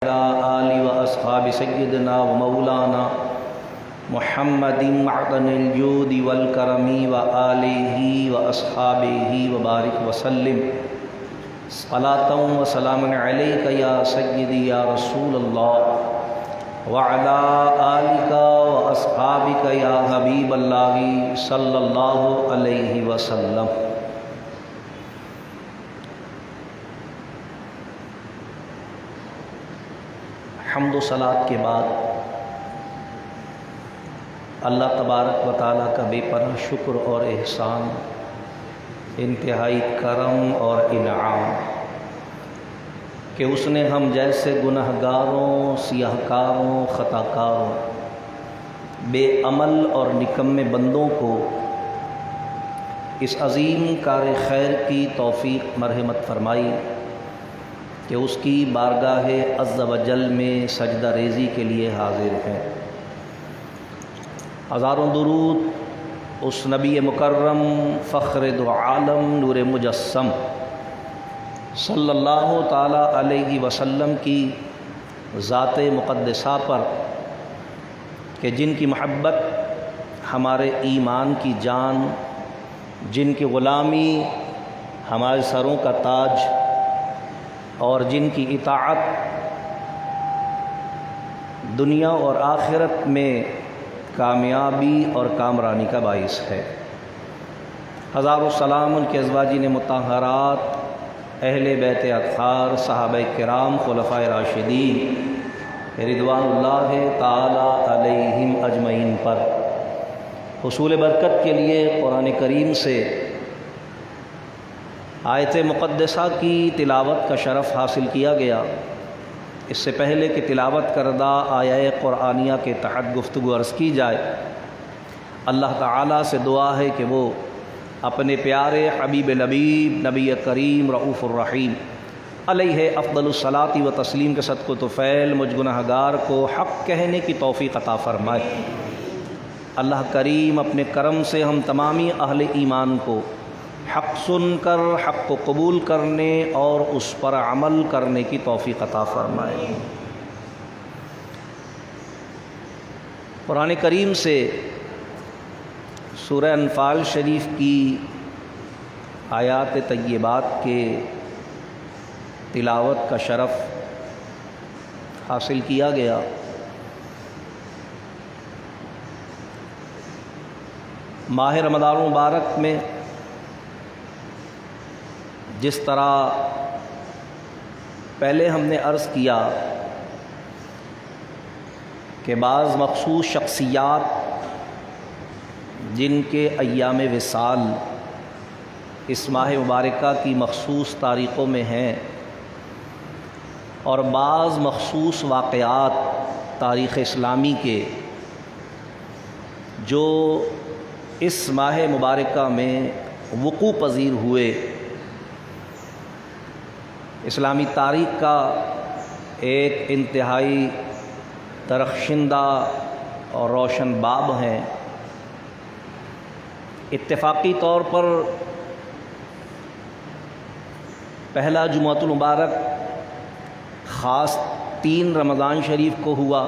آل و اصحاب سیدنا و مولانا محمد معدن الجود والکرم و آلہ و اصحابہ وبارک وسلم صلاۃ و سلام علیک یا سیدی یا رسول اللہ وعلی آلک و اصحابک یا حبیب اللہ صلی اللہ علیہ وسلم۔ حمد و صلات کے بعد اللہ تبارک و تعالیٰ کا بے پناہ شکر اور احسان، انتہائی کرم اور انعام کہ اس نے ہم جیسے گناہ گاروں، سیاہ کاروں، خطا کاروں، بے عمل اور نکمے بندوں کو اس عظیم کار خیر کی توفیق مرحمت فرمائی کہ اس کی بارگاہ عز و جل میں سجدہ ریزی کے لیے حاضر ہیں۔ ہزاروں درود اس نبی مکرم فخر دو عالم نور مجسم صلی اللہ تعالی علیہ وسلم کی ذات مقدسہ پر کہ جن کی محبت ہمارے ایمان کی جان، جن کی غلامی ہمارے سروں کا تاج اور جن کی اطاعت دنیا اور آخرت میں کامیابی اور کامرانی کا باعث ہے۔ ہزاروں سلام ان کے ازواجین مطہرات، اہل بیت اطہار، صحابہ کرام، خلفائے راشدین رضوان اللہ تعالی علیہم اجمعین پر۔ حصول برکت کے لیے قرآن کریم سے آیت مقدسہ کی تلاوت کا شرف حاصل کیا گیا۔ اس سے پہلے کہ تلاوت کردہ آیہ قرآنیہ کے تحت گفتگو عرض کی جائے، اللہ تعالیٰ سے دعا ہے کہ وہ اپنے پیارے حبیب لبیب نبی کریم رؤوف الرحیم علیہ افضل الصلاۃ و تسلیم کے صدقہ و طفیل مجھ گناہ گار کو حق کہنے کی توفیق عطا فرمائے۔ اللہ کریم اپنے کرم سے ہم تمامی اہل ایمان کو حق سن کر حق کو قبول کرنے اور اس پر عمل کرنے کی توفیق عطا فرمائے۔ قرآن کریم سے سورہ انفال شریف کی آیات طیبات کے تلاوت کا شرف حاصل کیا گیا۔ ماہ رمضان مبارک میں جس طرح پہلے ہم نے عرض کیا کہ بعض مخصوص شخصیات جن کے ایام وصال اس ماہ مبارکہ کی مخصوص تاریخوں میں ہیں، اور بعض مخصوص واقعات تاریخ اسلامی کے جو اس ماہ مبارکہ میں وقوع پذیر ہوئے، اسلامی تاریخ کا ایک انتہائی درخشندہ اور روشن باب ہیں۔ اتفاقی طور پر پہلا جمعۃ المبارک خاص 3 رمضان شریف کو ہوا،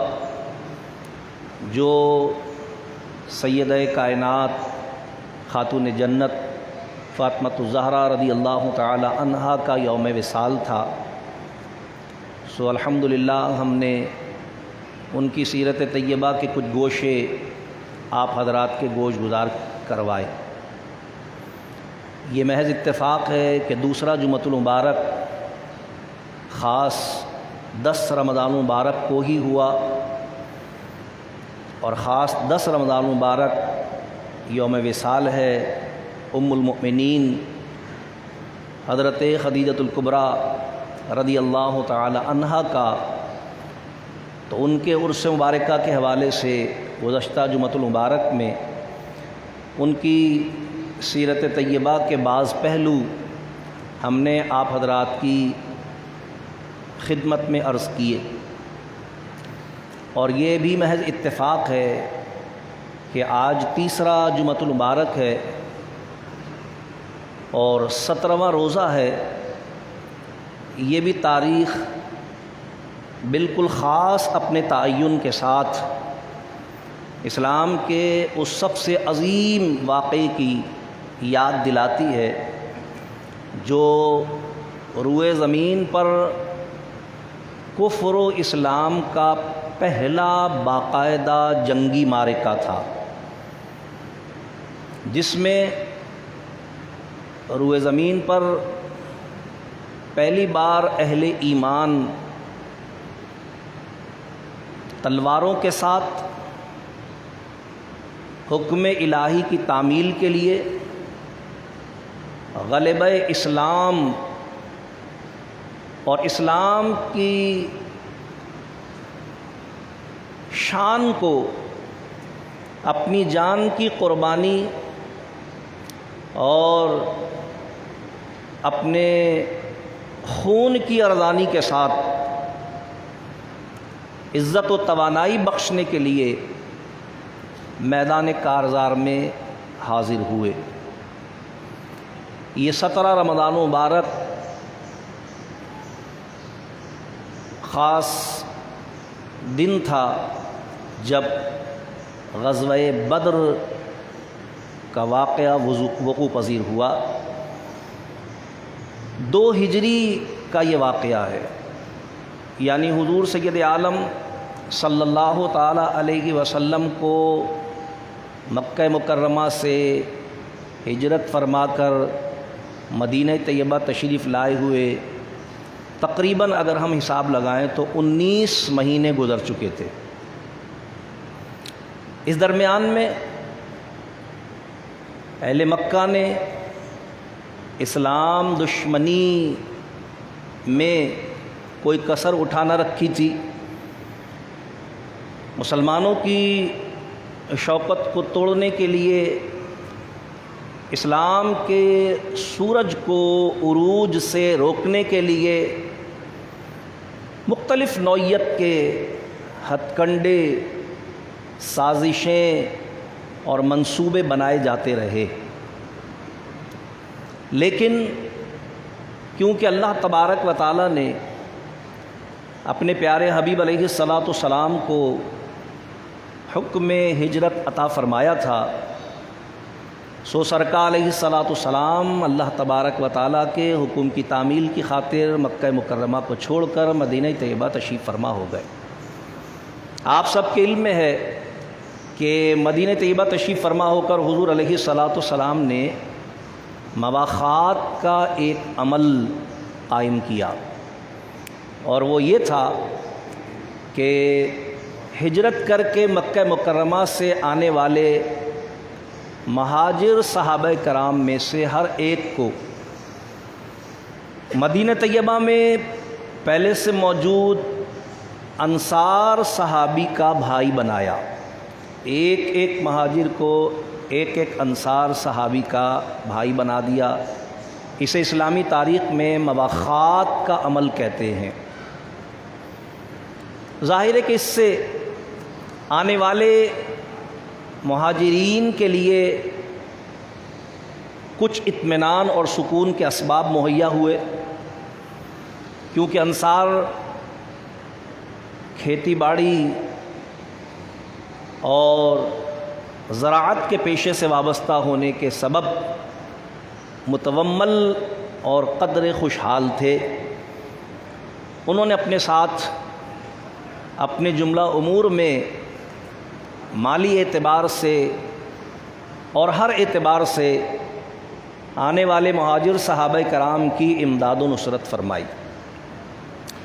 جو سیدہ کائنات خاتون جنت فاطمۃ الزہرا رضی اللہ تعالی عنہا کا یوم وصال تھا۔ سو الحمدللہ ہم نے ان کی سیرت طیبہ کے کچھ گوشے آپ حضرات کے گوش گزار کروائے۔ یہ محض اتفاق ہے کہ دوسرا جمعۃ المبارک خاص 10 رمضان مبارک کو ہی ہوا، اور خاص 10 رمضان مبارک یوم وصال ہے ام المؤمنین حضرت خدیجۃ الکبریٰ رضی اللہ تعالی عنہا کا۔ تو ان کے عرس مبارکہ کے حوالے سے گزشتہ جمعۃ المبارک میں ان کی سیرت طیبہ کے بعض پہلو ہم نے آپ حضرات کی خدمت میں عرض کیے، اور یہ بھی محض اتفاق ہے کہ آج تیسرا جمعۃ المبارک ہے اور 17واں روزہ ہے۔ یہ بھی تاریخ بالکل خاص اپنے تعین کے ساتھ اسلام کے اس سب سے عظیم واقعے کی یاد دلاتی ہے جو روئے زمین پر کفر و اسلام کا پہلا باقاعدہ جنگی معرکہ تھا، جس میں روئے زمین پر پہلی بار اہل ایمان تلواروں کے ساتھ حکم الہی کی تعمیل کے لیے غلبہ اسلام اور اسلام کی شان کو اپنی جان کی قربانی اور اپنے خون کی ارزانی کے ساتھ عزت و توانائی بخشنے کے لیے میدان کارزار میں حاضر ہوئے۔ یہ 17 رمضان مبارک خاص دن تھا جب غزوہ بدر کا واقعہ وقوع پذیر ہوا۔ 2 ہجری کا یہ واقعہ ہے، یعنی حضور سید عالم صلی اللہ تعالی علیہ وسلم کو مکہ مکرمہ سے ہجرت فرما کر مدینہ طیبہ تشریف لائے ہوئے تقریباً اگر ہم حساب لگائیں تو 19 مہینے گزر چکے تھے۔ اس درمیان میں اہل مکہ نے اسلام دشمنی میں کوئی کسر اٹھا نہ رکھی تھی، مسلمانوں کی شوکت کو توڑنے کے لیے، اسلام کے سورج کو عروج سے روکنے کے لیے مختلف نوعیت کے ہتھ کنڈے، سازشیں اور منصوبے بنائے جاتے رہے، لیکن کیونکہ اللہ تبارک و تعالی نے اپنے پیارے حبیب علیہ الصلاۃ والسلام کو حکم ہجرت عطا فرمایا تھا، سو سرکار علیہ الصلاۃ والسلام اللہ تبارک و تعالیٰ کے حکم کی تعمیل کی خاطر مکہ مکرمہ کو چھوڑ کر مدینہ طیبہ تشریف فرما ہو گئے۔ آپ سب کے علم میں ہے کہ مدینہ طیبہ تشریف فرما ہو کر حضور علیہ الصلاۃ والسلام نے مواخات کا ایک عمل قائم کیا، اور وہ یہ تھا کہ ہجرت کر کے مکہ مکرمہ سے آنے والے مہاجر صحابہ کرام میں سے ہر ایک کو مدینہ طیبہ میں پہلے سے موجود انصار صحابی کا بھائی بنایا، ایک ایک مہاجر کو ایک ایک انصار صحابی کا بھائی بنا دیا۔ اسے اسلامی تاریخ میں مواخات کا عمل کہتے ہیں۔ ظاہر ہے کہ اس سے آنے والے مہاجرین کے لیے کچھ اطمینان اور سکون کے اسباب مہیا ہوئے، کیونکہ انصار کھیتی باڑی اور زراعت کے پیشے سے وابستہ ہونے کے سبب متومل اور قدر خوشحال تھے۔ انہوں نے اپنے ساتھ اپنے جملہ امور میں مالی اعتبار سے اور ہر اعتبار سے آنے والے مہاجر صحابہ کرام کی امداد و نصرت فرمائی،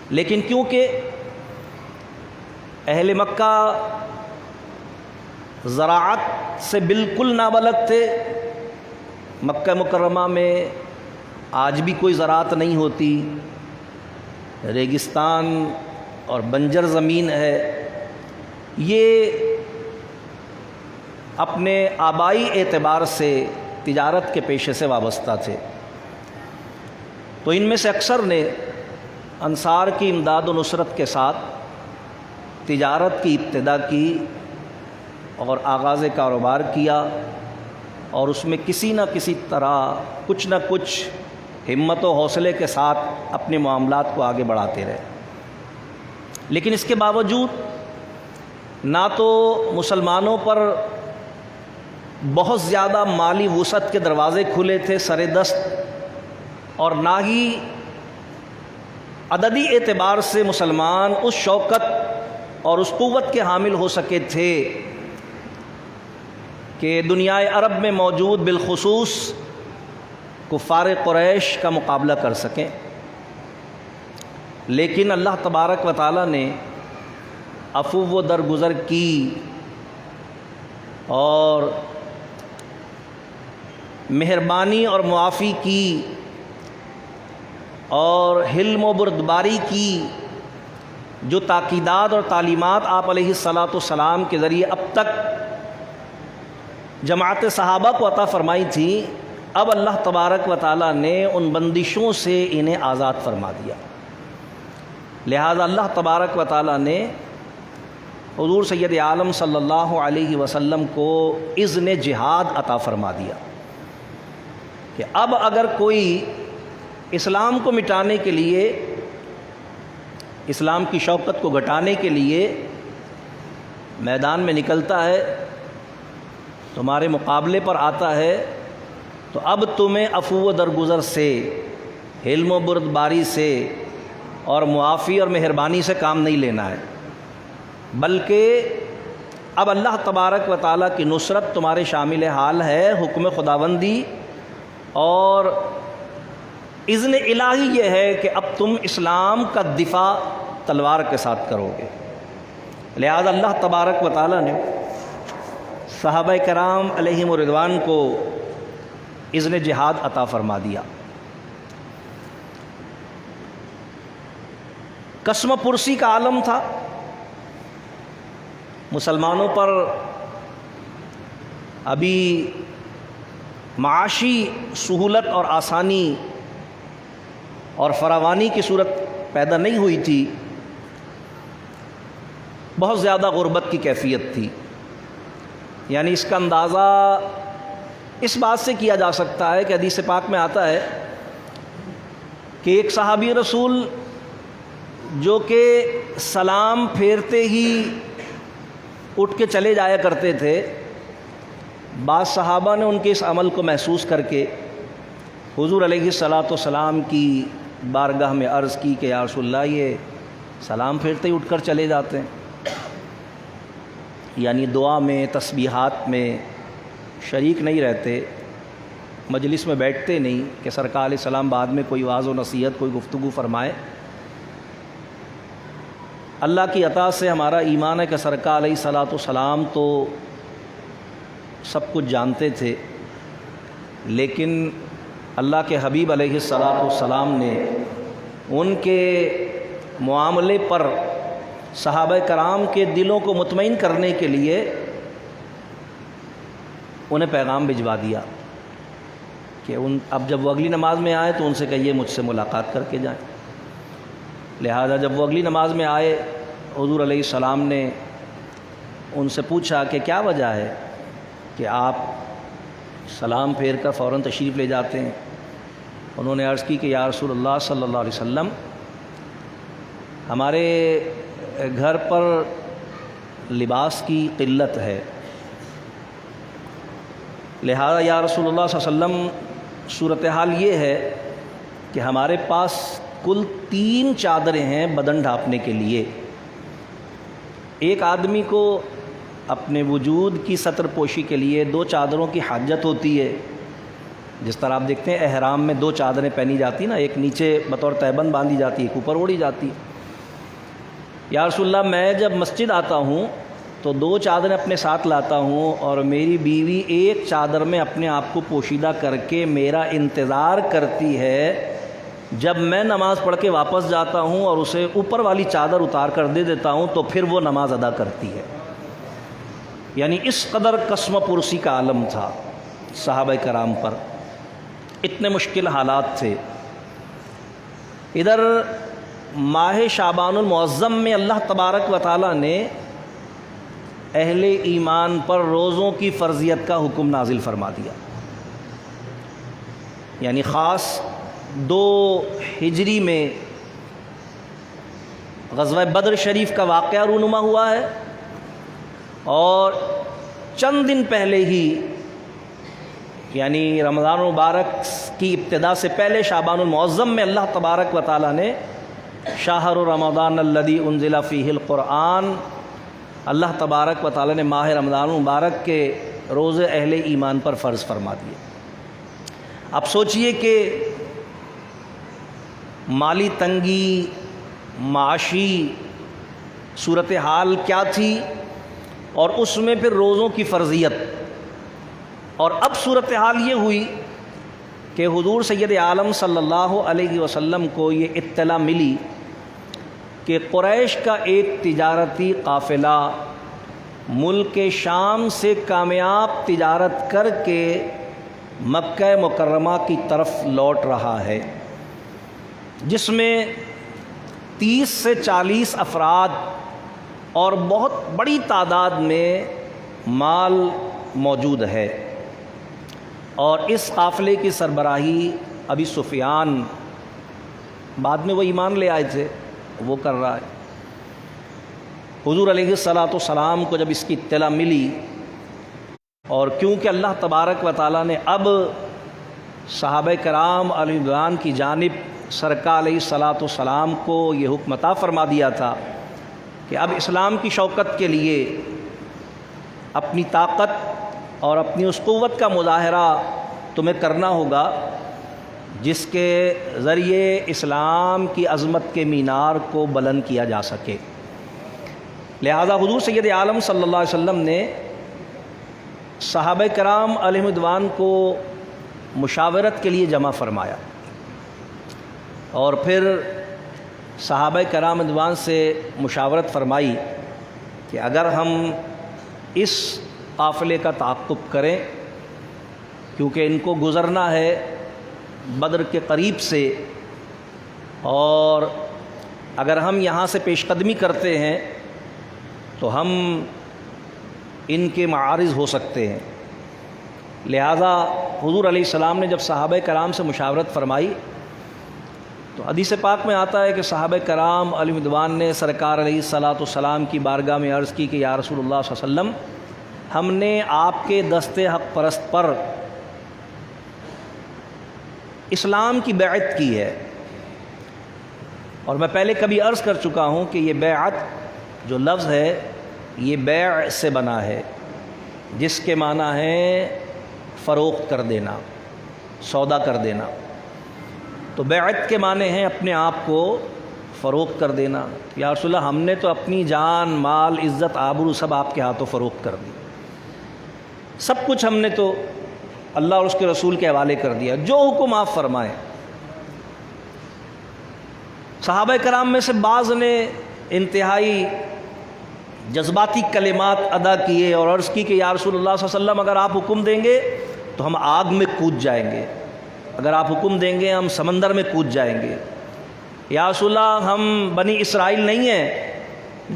لیکن کیونکہ اہل مکہ زراعت سے بالکل نابلد تھے، مکہ مکرمہ میں آج بھی کوئی زراعت نہیں ہوتی، ریگستان اور بنجر زمین ہے، یہ اپنے آبائی اعتبار سے تجارت کے پیشے سے وابستہ تھے، تو ان میں سے اکثر نے انصار کی امداد و نصرت کے ساتھ تجارت کی ابتدا کی اور آغاز کاروبار کیا، اور اس میں کسی نہ کسی طرح کچھ نہ کچھ ہمت و حوصلے کے ساتھ اپنے معاملات کو آگے بڑھاتے رہے۔ لیکن اس کے باوجود نہ تو مسلمانوں پر بہت زیادہ مالی وسعت کے دروازے کھلے تھے سر دست، اور نہ ہی عددی اعتبار سے مسلمان اس شوکت اور اس قوت کے حامل ہو سکے تھے کہ دنیائے عرب میں موجود بالخصوص کفار قریش کا مقابلہ کر سکیں۔ لیکن اللہ تبارک و تعالیٰ نے عفو و درگزر کی اور مہربانی اور معافی کی اور حلم و بردباری کی، جو تاکیدات اور تعلیمات آپ علیہ الصلاۃ والسلام کے ذریعے اب تک جماعت صحابہ کو عطا فرمائی تھی، اب اللہ تبارک و تعالیٰ نے ان بندشوں سے انہیں آزاد فرما دیا۔ لہذا اللہ تبارک و تعالیٰ نے حضور سید عالم صلی اللہ علیہ وسلم کو اذن جہاد عطا فرما دیا کہ اب اگر کوئی اسلام کو مٹانے کے لیے، اسلام کی شوکت کو گھٹانے کے لیے میدان میں نکلتا ہے، تمہارے مقابلے پر آتا ہے، تو اب تمہیں عفو و درگزر سے، حلم و بردباری سے اور معافی اور مہربانی سے کام نہیں لینا ہے، بلکہ اب اللہ تبارک و تعالیٰ کی نصرت تمہارے شامل حال ہے، حکم خداوندی اور اذن الہی یہ ہے کہ اب تم اسلام کا دفاع تلوار کے ساتھ کرو گے۔ لہذا اللہ تبارک و تعالیٰ نے صحابہ کرام علیہم رضوان کو اذن جہاد عطا فرما دیا۔ قسم پرسی کا عالم تھا، مسلمانوں پر ابھی معاشی سہولت اور آسانی اور فراوانی کی صورت پیدا نہیں ہوئی تھی، بہت زیادہ غربت کی کیفیت تھی۔ یعنی اس کا اندازہ اس بات سے کیا جا سکتا ہے کہ حدیث پاک میں آتا ہے کہ ایک صحابی رسول جو کہ سلام پھیرتے ہی اٹھ کے چلے جایا کرتے تھے، بعض صحابہ نے ان کے اس عمل کو محسوس کر کے حضور علیہ الصلاۃ والسلام کی بارگاہ میں عرض کی کہ یا رسول اللہ یہ سلام پھیرتے ہی اٹھ کر چلے جاتے ہیں، یعنی دعا میں تسبیحات میں شریک نہیں رہتے، مجلس میں بیٹھتے نہیں کہ سرکار علیہ السلام بعد میں کوئی واعظ و نصیحت، کوئی گفتگو فرمائے۔ اللہ کی عطا سے ہمارا ایمان ہے کہ سرکار علیہ الصلاۃ والسلام تو سب کچھ جانتے تھے، لیکن اللہ کے حبیب علیہ الصلاۃ والسلام نے ان کے معاملے پر صحابہ کرام کے دلوں کو مطمئن کرنے کے لیے انہیں پیغام بھجوا دیا کہ اب جب وہ اگلی نماز میں آئے تو ان سے کہیے مجھ سے ملاقات کر کے جائیں۔ لہذا جب وہ اگلی نماز میں آئے، حضور علیہ السلام نے ان سے پوچھا کہ کیا وجہ ہے کہ آپ سلام پھیر کر فوراً تشریف لے جاتے ہیں؟ انہوں نے عرض کی کہ یا رسول اللہ صلی اللہ علیہ وسلم، ہمارے گھر پر لباس کی قلت ہے، لہذا یا رسول اللہ صلی اللہ علیہ وسلم صورتحال یہ ہے کہ ہمارے پاس کل 3 چادریں ہیں بدن ڈھانپنے کے لیے۔ ایک آدمی کو اپنے وجود کی ستر پوشی کے لیے 2 چادروں کی حاجت ہوتی ہے، جس طرح آپ دیکھتے ہیں احرام میں 2 چادریں پہنی جاتی نا، ایک نیچے بطور تہبند باندھی جاتی ہے، ایک اوپر اوڑھی جاتی ہے۔ یا رسول اللہ میں جب مسجد آتا ہوں تو 2 چادریں اپنے ساتھ لاتا ہوں، اور میری بیوی ایک چادر میں اپنے آپ کو پوشیدہ کر کے میرا انتظار کرتی ہے، جب میں نماز پڑھ کے واپس جاتا ہوں اور اسے اوپر والی چادر اتار کر دے دیتا ہوں تو پھر وہ نماز ادا کرتی ہے۔ یعنی اس قدر قسم پرسی کا عالم تھا صحابہ کرام پر، اتنے مشکل حالات تھے۔ ادھر ماہ شعبان المعظم میں اللہ تبارک و تعالیٰ نے اہل ایمان پر روزوں کی فرضیت کا حکم نازل فرما دیا، یعنی خاص 2 ہجری میں غزوہ بدر شریف کا واقعہ رونما ہوا ہے، اور چند دن پہلے ہی یعنی رمضان المبارک کی ابتدا سے پہلے شعبان المعظم میں اللہ تبارک و تعالیٰ نے شہر رمضان الذی انزل فیہ القرآن، اللہ تبارک و تعالیٰ نے ماہ رمضان المبارک کے روزے اہل ایمان پر فرض فرما دیے۔ اب سوچئے کہ مالی تنگی، معاشی صورتحال کیا تھی، اور اس میں پھر روزوں کی فرضیت، اور اب صورتحال یہ ہوئی کہ حضور سید عالم صلی اللہ علیہ وسلم کو یہ اطلاع ملی کہ قریش کا ایک تجارتی قافلہ ملک شام سے کامیاب تجارت کر کے مکہ مکرمہ کی طرف لوٹ رہا ہے، جس میں 30 سے 40 افراد اور بہت بڑی تعداد میں مال موجود ہے، اور اس قافلے کی سربراہی ابی سفیان، بعد میں وہ ایمان لے آئے تھے، وہ کر رہا ہے۔ حضور علیہ الصلاۃ والسلام کو جب اس کی اطلاع ملی، اور کیونکہ اللہ تبارک و تعالیٰ نے اب صحابہ کرام علیہ رضوان کی جانب سرکار علیہ الصلاۃ والسلام کو یہ حکم عطا فرما دیا تھا کہ اب اسلام کی شوکت کے لیے اپنی طاقت اور اپنی اس قوت کا مظاہرہ تمہیں کرنا ہوگا جس کے ذریعے اسلام کی عظمت کے مینار کو بلند کیا جا سکے، لہذا حضور سید عالم صلی اللہ علیہ وسلم نے صحابہ کرام علیہ رضوان کو مشاورت کے لیے جمع فرمایا، اور پھر صحابہ کرام رضوان سے مشاورت فرمائی کہ اگر ہم اس قافلے کا تعاقب کریں، کیونکہ ان کو گزرنا ہے بدر کے قریب سے، اور اگر ہم یہاں سے پیش قدمی کرتے ہیں تو ہم ان کے معارض ہو سکتے ہیں، لہذا حضور علیہ السلام نے جب صحابہ کرام سے مشاورت فرمائی تو حدیث پاک میں آتا ہے کہ صحابہ کرام علیہ رضوان نے سرکار علیہ الصلاۃ والسلام کی بارگاہ میں عرض کی کہ یا رسول اللہ صلی اللہ علیہ وسلم، ہم نے آپ کے دست حق پرست پر اسلام کی بیعت کی ہے، اور میں پہلے کبھی عرض کر چکا ہوں کہ یہ بیعت جو لفظ ہے یہ بیع سے بنا ہے، جس کے معنی ہے فروخت کر دینا، سودا کر دینا، تو بیعت کے معنی ہیں اپنے آپ کو فروخت کر دینا۔ یا رسول اللہ، ہم نے تو اپنی جان، مال، عزت، آبرو سب آپ کے ہاتھوں فروخت کر دی، سب کچھ ہم نے تو اللہ اور اس کے رسول کے حوالے کر دیا، جو حکم آپ فرمائیں۔ صحابہ کرام میں سے بعض نے انتہائی جذباتی کلمات ادا کیے اور عرض کی کہ یا رسول اللہ صلی اللہ علیہ وسلم، اگر آپ حکم دیں گے تو ہم آگ میں کود جائیں گے، اگر آپ حکم دیں گے ہم سمندر میں کود جائیں گے۔ یا رسول اللہ، ہم بنی اسرائیل نہیں ہیں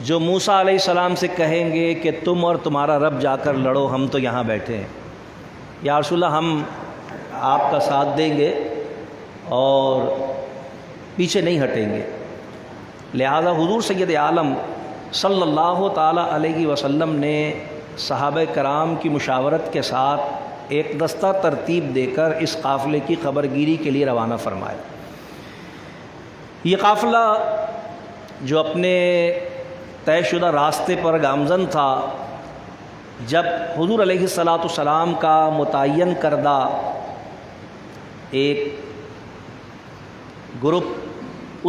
جو موسیٰ علیہ السلام سے کہیں گے کہ تم اور تمہارا رب جا کر لڑو، ہم تو یہاں بیٹھے ہیں۔ یا رسول اللہ، ہم آپ کا ساتھ دیں گے اور پیچھے نہیں ہٹیں گے۔ لہذا حضور سید عالم صلی اللہ تعالیٰ علیہ وسلم نے صحابہ کرام کی مشاورت کے ساتھ ایک دستہ ترتیب دے کر اس قافلے کی خبرگیری کے لیے روانہ فرمایا۔ یہ قافلہ جو اپنے طے شدہ راستے پر گامزن تھا، جب حضور علیہ الصلاۃ والسلام کا متعین کردہ ایک گروپ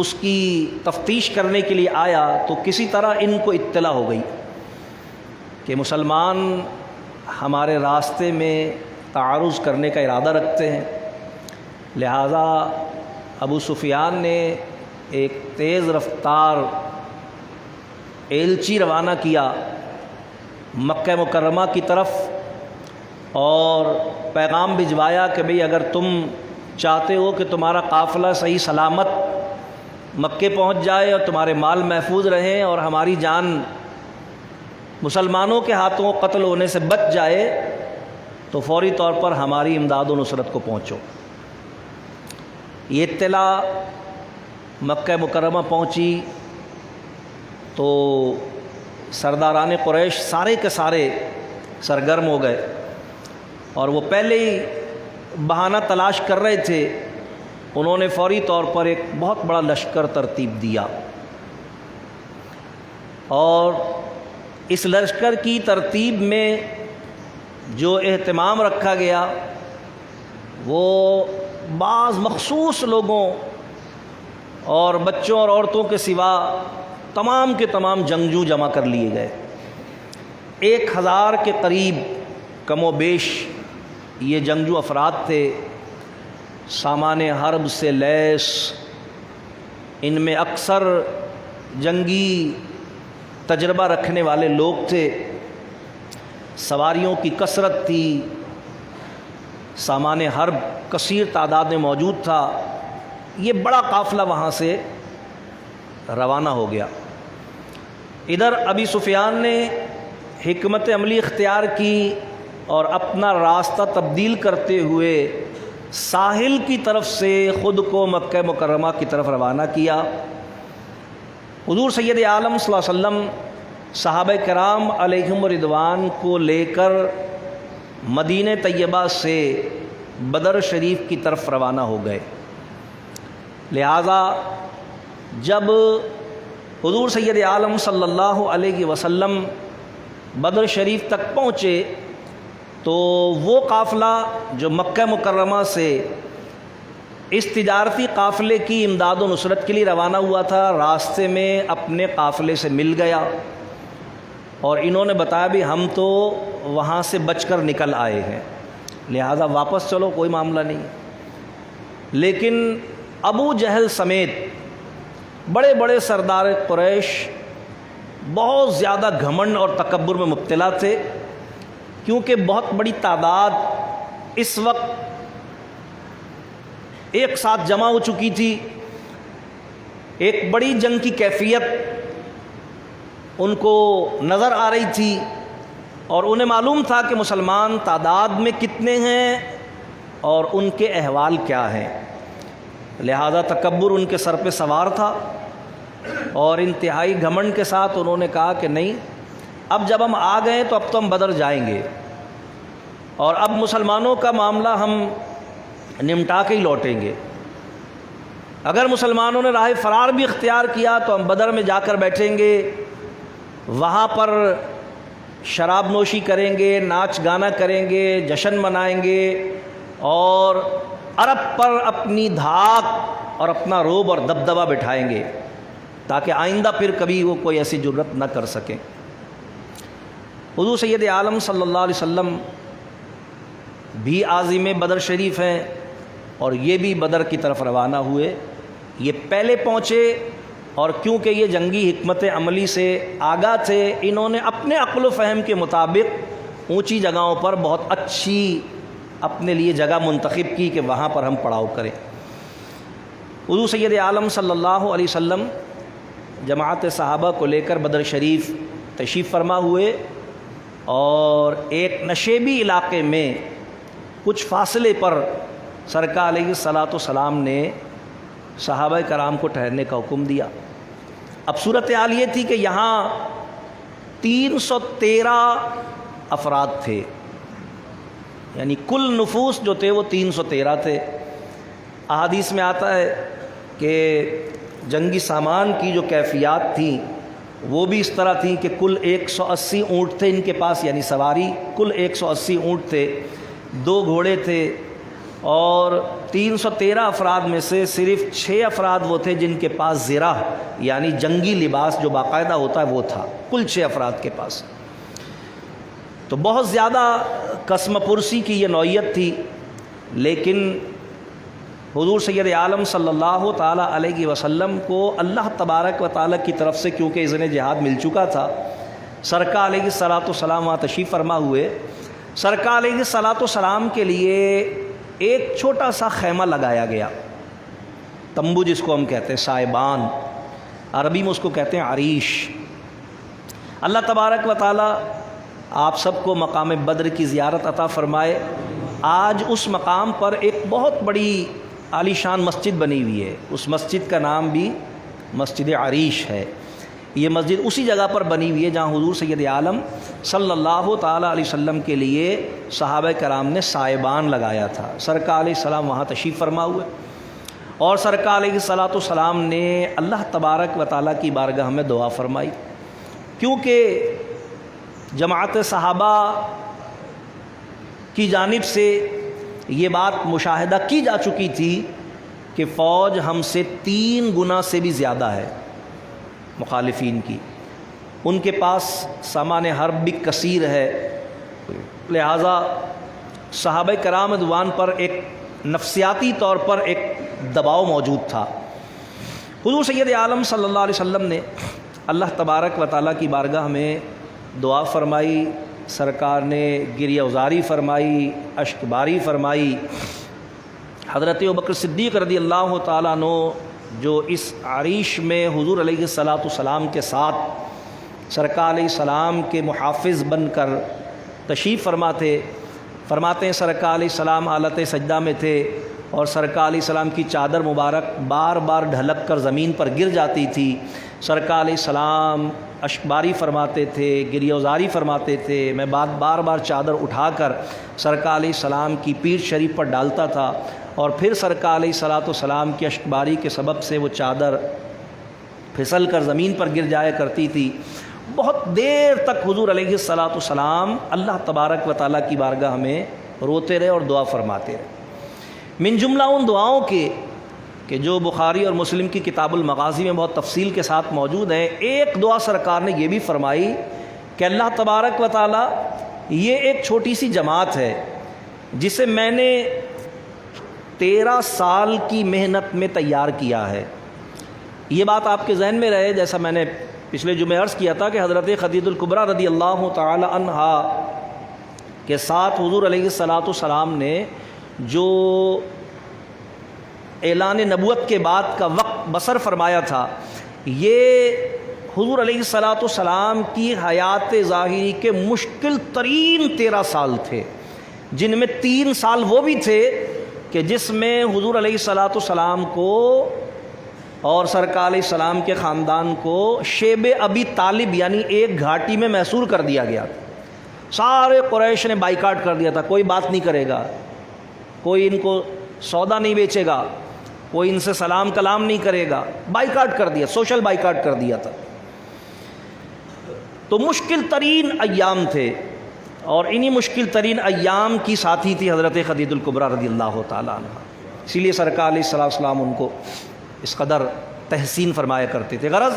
اس کی تفتیش کرنے کے لیے آیا تو کسی طرح ان کو اطلاع ہو گئی کہ مسلمان ہمارے راستے میں تعارض کرنے کا ارادہ رکھتے ہیں، لہذا ابو سفیان نے ایک تیز رفتار ایلچی روانہ کیا مکہ مکرمہ کی طرف، اور پیغام بھجوایا کہ بھئی اگر تم چاہتے ہو کہ تمہارا قافلہ صحیح سلامت مکے پہنچ جائے اور تمہارے مال محفوظ رہیں اور ہماری جان مسلمانوں کے ہاتھوں قتل ہونے سے بچ جائے، تو فوری طور پر ہماری امداد و نصرت کو پہنچو۔ یہ اطلاع مکہ مکرمہ پہنچی، تو سرداران قریش سارے کے سارے سرگرم ہو گئے اور وہ پہلے ہی بہانہ تلاش کر رہے تھے۔ انہوں نے فوری طور پر ایک بہت بڑا لشکر ترتیب دیا اور اس لشکر کی ترتیب میں جو اہتمام رکھا گیا وہ بعض مخصوص لوگوں اور بچوں اور عورتوں کے سوا تمام کے تمام جنگجو جمع کر لیے گئے۔ 1000 کے قریب کم و بیش یہ جنگجو افراد تھے، سامان حرب سے لیس، ان میں اکثر جنگی تجربہ رکھنے والے لوگ تھے، سواریوں کی کثرت تھی، سامان حرب کثیر تعداد میں موجود تھا۔ یہ بڑا قافلہ وہاں سے روانہ ہو گیا۔ ادھر ابی سفیان نے حکمت عملی اختیار کی اور اپنا راستہ تبدیل کرتے ہوئے ساحل کی طرف سے خود کو مکہ مکرمہ کی طرف روانہ کیا۔ حضور سید عالم صلی اللہ علیہ وسلم صحابہ کرام علیہم رضوان کو لے کر مدینہ طیبہ سے بدر شریف کی طرف روانہ ہو گئے۔ لہذا جب حضور سید عالم صلی اللہ علیہ وسلم بدر شریف تک پہنچے تو وہ قافلہ جو مکہ مکرمہ سے اس تجارتی قافلے کی امداد و نصرت کے لیے روانہ ہوا تھا، راستے میں اپنے قافلے سے مل گیا اور انہوں نے بتایا بھی ہم تو وہاں سے بچ کر نکل آئے ہیں، لہذا واپس چلو، کوئی معاملہ نہیں۔ لیکن ابو جہل سمیت بڑے بڑے سردار قریش بہت زیادہ گھمنڈ اور تکبر میں مبتلا تھے، کیونکہ بہت بڑی تعداد اس وقت ایک ساتھ جمع ہو چکی تھی، ایک بڑی جنگ کی کیفیت ان کو نظر آ رہی تھی اور انہیں معلوم تھا کہ مسلمان تعداد میں کتنے ہیں اور ان کے احوال کیا ہیں، لہذا تکبر ان کے سر پہ سوار تھا اور انتہائی گھمنڈ کے ساتھ انہوں نے کہا کہ نہیں، اب جب ہم آ گئے تو اب تو ہم بدر جائیں گے اور اب مسلمانوں کا معاملہ ہم نمٹا کے ہی لوٹیں گے۔ اگر مسلمانوں نے راہ فرار بھی اختیار کیا تو ہم بدر میں جا کر بیٹھیں گے، وہاں پر شراب نوشی کریں گے، ناچ گانا کریں گے، جشن منائیں گے اور عرب پر اپنی دھاک اور اپنا روب اور دبدبہ بٹھائیں گے تاکہ آئندہ پھر کبھی وہ کوئی ایسی جرت نہ کر سکیں۔ حضور سید عالم صلی اللہ علیہ وسلم بھی عازم بدر شریف ہیں اور یہ بھی بدر کی طرف روانہ ہوئے۔ یہ پہلے پہنچے اور کیونکہ یہ جنگی حکمت عملی سے آگاہ تھے، انہوں نے اپنے عقل و فہم کے مطابق اونچی جگہوں پر بہت اچھی اپنے لیے جگہ منتخب کی کہ وہاں پر ہم پڑاؤ کریں۔ حضور سید عالم صلی اللہ علیہ وسلم جماعت صحابہ کو لے کر بدر شریف تشریف فرما ہوئے اور ایک نشیبی علاقے میں کچھ فاصلے پر سرکار علیہ الصلاۃ والسلام نے صحابہ کرام کو ٹھہرنے کا حکم دیا۔ اب صورتحال یہ تھی کہ یہاں 313 افراد تھے، یعنی کل نفوس جو تھے وہ 313 تھے۔ احادیث میں آتا ہے کہ جنگی سامان کی جو کیفیات تھیں وہ بھی اس طرح تھیں کہ کل 180 اونٹ تھے ان کے پاس، یعنی سواری کل 180 اونٹ تھے، 2 گھوڑے تھے اور 313 افراد میں سے صرف 6 افراد وہ تھے جن کے پاس زرہ یعنی جنگی لباس جو باقاعدہ ہوتا ہے وہ تھا، کل 6 افراد کے پاس۔ تو بہت زیادہ قسم پرسی کی یہ نوعیت تھی، لیکن حضور سید عالم صلی اللہ تعالیٰ علیہ وسلم کو اللہ تبارک و تعالیٰ کی طرف سے کیونکہ اذن جہاد مل چکا تھا، سرکار علیہ الصلاۃ والسلام وہاں تشریف فرما ہوئے۔ سرکار علیہ الصلاۃ والسلام کے لیے ایک چھوٹا سا خیمہ لگایا گیا، تمبو جس کو ہم کہتے ہیں، سائبان، عربی میں اس کو کہتے ہیں عریش۔ اللہ تبارک و تعالیٰ آپ سب کو مقام بدر کی زیارت عطا فرمائے۔ آج اس مقام پر ایک بہت بڑی عالی شان مسجد بنی ہوئی ہے، اس مسجد کا نام بھی مسجد عریش ہے۔ یہ مسجد اسی جگہ پر بنی ہوئی ہے جہاں حضور سید عالم صلی اللہ تعالیٰ علیہ وسلم کے لیے صحابہ کرام نے سائبان لگایا تھا۔ سرکار علیہ السلام وہاں تشریف فرما ہوئے اور سرکار علیہ السلام نے اللہ تبارک و تعالیٰ کی بارگاہ میں دعا فرمائی، کیونکہ جماعت صحابہ کی جانب سے یہ بات مشاہدہ کی جا چکی تھی کہ فوج ہم سے 3 گنا سے بھی زیادہ ہے مخالفین کی، ان کے پاس سامان حرب بھی کثیر ہے، لہٰذا صحابہ کرام رضوان پر ایک نفسیاتی طور پر ایک دباؤ موجود تھا۔ حضور سید عالم صلی اللہ علیہ وسلم نے اللہ تبارک و تعالیٰ کی بارگاہ میں دعا فرمائی، سرکار نے گریہ ازاری فرمائی، اشک باری فرمائی۔ حضرت ابوبکر صدیق رضی اللہ تعالیٰ عنہ جو اس عریش میں حضور علیہ السلام کے ساتھ سرکار علیہ السلام کے محافظ بن کر تشریف فرماتے ہیں، سرکار علیہ السلام حالت سجدہ میں تھے اور سرکار علیہ السلام کی چادر مبارک بار بار ڈھلک کر زمین پر گر جاتی تھی۔ سرکار علیہ السلام اشکباری فرماتے تھے، گریہ ازاری فرماتے تھے، میں بار بار چادر اٹھا کر سرکار علیہ السلام کی پیٹھ شریف پر ڈالتا تھا اور پھر سرکار علیہ السلام کی اشکباری کے سبب سے وہ چادر پھسل کر زمین پر گر جایا کرتی تھی۔ بہت دیر تک حضور علیہ السلام اللہ تبارک و تعالیٰ کی بارگاہ میں روتے رہے اور دعا فرماتے رہے۔ من جملہ ان دعاؤں کے کہ جو بخاری اور مسلم کی کتاب المغازی میں بہت تفصیل کے ساتھ موجود ہیں، ایک دعا سرکار نے یہ بھی فرمائی کہ اللہ تبارک و تعالیٰ یہ ایک چھوٹی سی جماعت ہے جسے میں نے 13 سال کی محنت میں تیار کیا ہے۔ یہ بات آپ کے ذہن میں رہے، جیسا میں نے پچھلے جمعے عرض کیا تھا کہ حضرت خدیجہ الکبریٰ رضی اللہ تعالی عنہا کے ساتھ حضور علیہ السلام نے جو اعلان نبوت کے بعد کا وقت بسر فرمایا تھا، یہ حضور علیہ السلام کی حیات ظاہری کے مشکل ترین 13 سال تھے، جن میں 3 سال وہ بھی تھے کہ جس میں حضور علیہ السلام کو اور سرکار علیہ السلام کے خاندان کو شیب ابی طالب یعنی ایک گھاٹی میں محصور کر دیا گیا۔ سارے قریش نے بائیکاٹ کر دیا تھا، کوئی بات نہیں کرے گا، کوئی ان کو سودا نہیں بیچے گا، کوئی ان سے سلام کلام نہیں کرے گا، بائیکاٹ کر دیا، سوشل بائیکاٹ کر دیا تھا۔ تو مشکل ترین ایام تھے اور انہی مشکل ترین ایام کی ساتھی تھی حضرت خدیجہ الکبریٰ رضی اللہ تعالیٰ عنہ، اسی لیے سرکار علیہ السلام ان کو اس قدر تحسین فرمایا کرتے تھے۔ غرض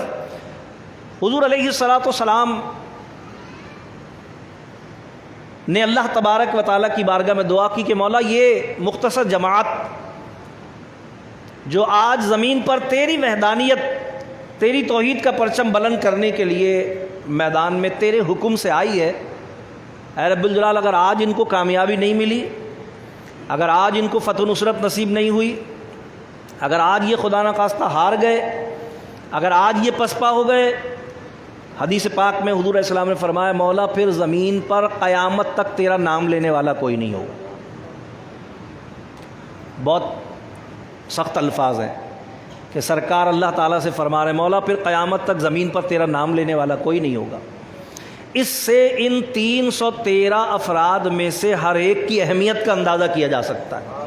حضور علیہ السلام نے اللہ تبارک و تعالیٰ کی بارگاہ میں دعا کی کہ مولا یہ مختصر جماعت جو آج زمین پر تیری وحدانیت، تیری توحید کا پرچم بلند کرنے کے لیے میدان میں تیرے حکم سے آئی ہے، اے رب الجلال اگر آج ان کو کامیابی نہیں ملی، اگر آج ان کو فتح و نصرت نصیب نہیں ہوئی، اگر آج یہ خدا نخواستہ ہار گئے، اگر آج یہ پسپا ہو گئے، حدیث پاک میں حضور علیہ السلام نے فرمایا مولا پھر زمین پر قیامت تک تیرا نام لینے والا کوئی نہیں ہوگا۔ بہت سخت الفاظ ہیں کہ سرکار اللہ تعالیٰ سے فرما رہے مولا پھر قیامت تک زمین پر تیرا نام لینے والا کوئی نہیں ہوگا۔ اس سے ان 313 افراد میں سے ہر ایک کی اہمیت کا اندازہ کیا جا سکتا ہے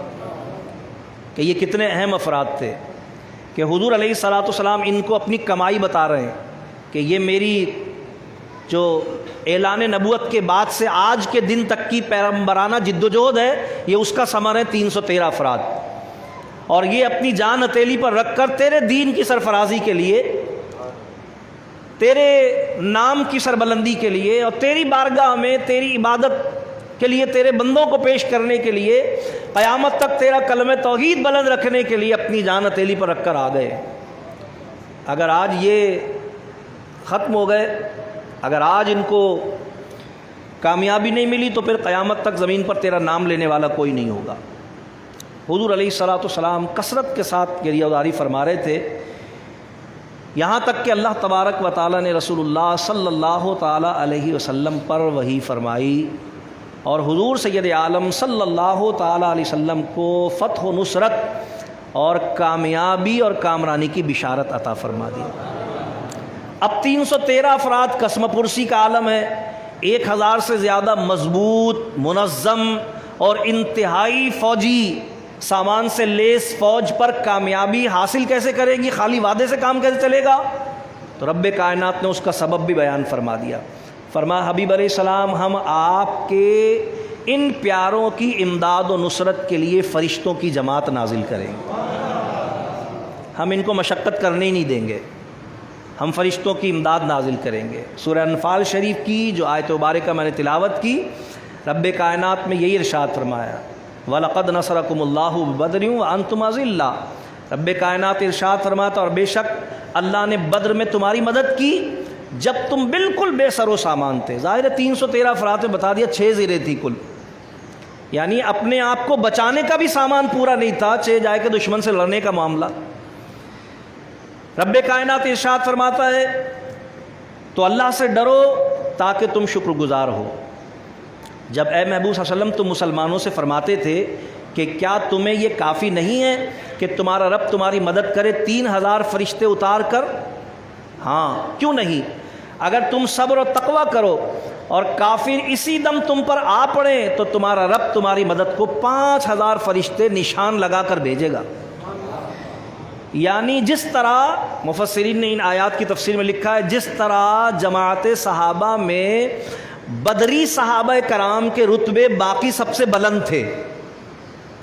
کہ یہ کتنے اہم افراد تھے کہ حضور علیہ السلام ان کو اپنی کمائی بتا رہے ہیں کہ یہ میری جو اعلان نبوت کے بعد سے آج کے دن تک کی پیغمبرانہ جد و جہد ہے، یہ اس کا ثمر ہے 313 افراد، اور یہ اپنی جان ہتھیلی پر رکھ کر تیرے دین کی سرفرازی کے لیے، تیرے نام کی سربلندی کے لیے اور تیری بارگاہ میں تیری عبادت کے لیے، تیرے بندوں کو پیش کرنے کے لیے، قیامت تک تیرا کلمہ توحید بلند رکھنے کے لیے اپنی جان ہتھیلی پر رکھ کر آ گئے۔ اگر آج یہ ختم ہو گئے، اگر آج ان کو کامیابی نہیں ملی تو پھر قیامت تک زمین پر تیرا نام لینے والا کوئی نہیں ہوگا۔ حضور علیہ السلام کثرت کے ساتھ گریہ ازاری فرما رہے تھے، یہاں تک کہ اللہ تبارک و تعالیٰ نے رسول اللہ صلی اللہ تعالیٰ علیہ وسلم پر وحی فرمائی اور حضور سید عالم صلی اللہ تعالیٰ علیہ وسلم کو فتح و نصرت اور کامیابی اور کامرانی کی بشارت عطا فرما دی۔ اب 313 افراد، قسم پرسی کا عالم ہے، 1000 سے زیادہ مضبوط، منظم اور انتہائی فوجی سامان سے لیس فوج پر کامیابی حاصل کیسے کرے گی؟ خالی وعدے سے کام کیسے چلے گا؟ تو رب کائنات نے اس کا سبب بھی بیان فرما دیا۔ فرمایا حبیب علیہ السلام، ہم آپ کے ان پیاروں کی امداد و نصرت کے لیے فرشتوں کی جماعت نازل کریں گے، ہم ان کو مشقت کرنے ہی نہیں دیں گے، ہم فرشتوں کی امداد نازل کریں گے۔ سورہ انفال شریف کی جو آیت مبارکہ میں نے تلاوت کی، رب کائنات میں یہی ارشاد فرمایا، وَلَقَدْ نَصَرَكُمُ اللَّهُ بِبَدْرٍ وَأَنْتُمْ أَذِلَّةٌ۔ رب کائنات ارشاد فرماتا، اور بے شک اللہ نے بدر میں تمہاری مدد کی جب تم بالکل بے سر و سامان تھے۔ ظاہر ہے 313 افراد میں بتا دیا 6 زیریں تھی کل، یعنی اپنے آپ کو بچانے کا بھی سامان پورا نہیں تھا، جائے کہ دشمن سے لڑنے کا معاملہ۔ رب کائنات ارشاد فرماتا ہے تو اللہ سے ڈرو تاکہ تم شکر گزار ہو۔ جب اے محبوب صلی اللہ علیہ وسلم تم مسلمانوں سے فرماتے تھے کہ کیا تمہیں یہ کافی نہیں ہے کہ تمہارا رب تمہاری مدد کرے 3000 فرشتے اتار کر؟ ہاں، کیوں نہیں؟ اگر تم صبر و تقوی کرو اور کافر اسی دم تم پر آ پڑے تو تمہارا رب تمہاری مدد کو 5000 فرشتے نشان لگا کر بھیجے گا۔ یعنی جس طرح مفسرین نے ان آیات کی تفسیر میں لکھا ہے، جس طرح جماعت صحابہ میں بدری صحابہ کرام کے رتبے باقی سب سے بلند تھے،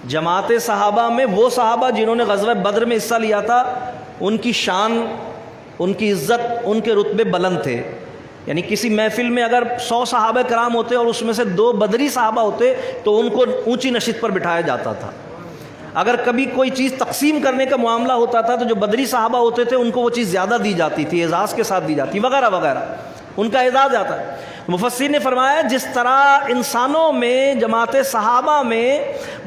جماعت صحابہ میں وہ صحابہ جنہوں نے غزوہ بدر میں حصہ لیا تھا، ان کی شان، ان کی عزت، ان کے رتبے بلند تھے۔ یعنی کسی محفل میں اگر 100 صحابہ کرام ہوتے اور اس میں سے 2 بدری صحابہ ہوتے تو ان کو اونچی نشست پر بٹھایا جاتا تھا۔ اگر کبھی کوئی چیز تقسیم کرنے کا معاملہ ہوتا تھا تو جو بدری صحابہ ہوتے تھے ان کو وہ چیز زیادہ دی جاتی تھی، اعزاز کے ساتھ دی جاتی، وغیرہ وغیرہ، ان کا اعزاز آتا ہے۔ مفسر نے فرمایا جس طرح انسانوں میں جماعت صحابہ میں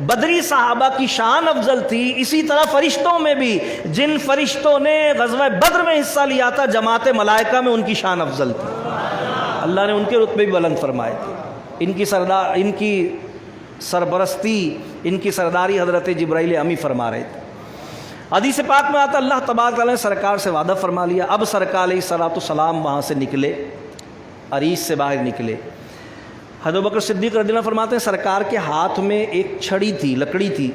بدری صحابہ کی شان افضل تھی، اسی طرح فرشتوں میں بھی جن فرشتوں نے غزوہ بدر میں حصہ لیا تھا جماعت ملائکہ میں ان کی شان افضل تھی، اللہ نے ان کے رتبے بھی بلند فرمائے تھے۔ ان کی سرپرستی، ان کی سرداری حضرت جبرائیل امی فرما رہے تھے۔ حدیث پاک میں آتا اللہ تبارک تعالیٰ نے سرکار سے وعدہ فرما لیا۔ اب سرکار علیہ الصلوۃ والسلام وہاں سے نکلے، عریش سے باہر نکلے۔ حضرت بکر صدیق رضی اللہ عنہ فرماتے ہیں سرکار کے ہاتھ میں ایک چھڑی تھی، لکڑی تھی۔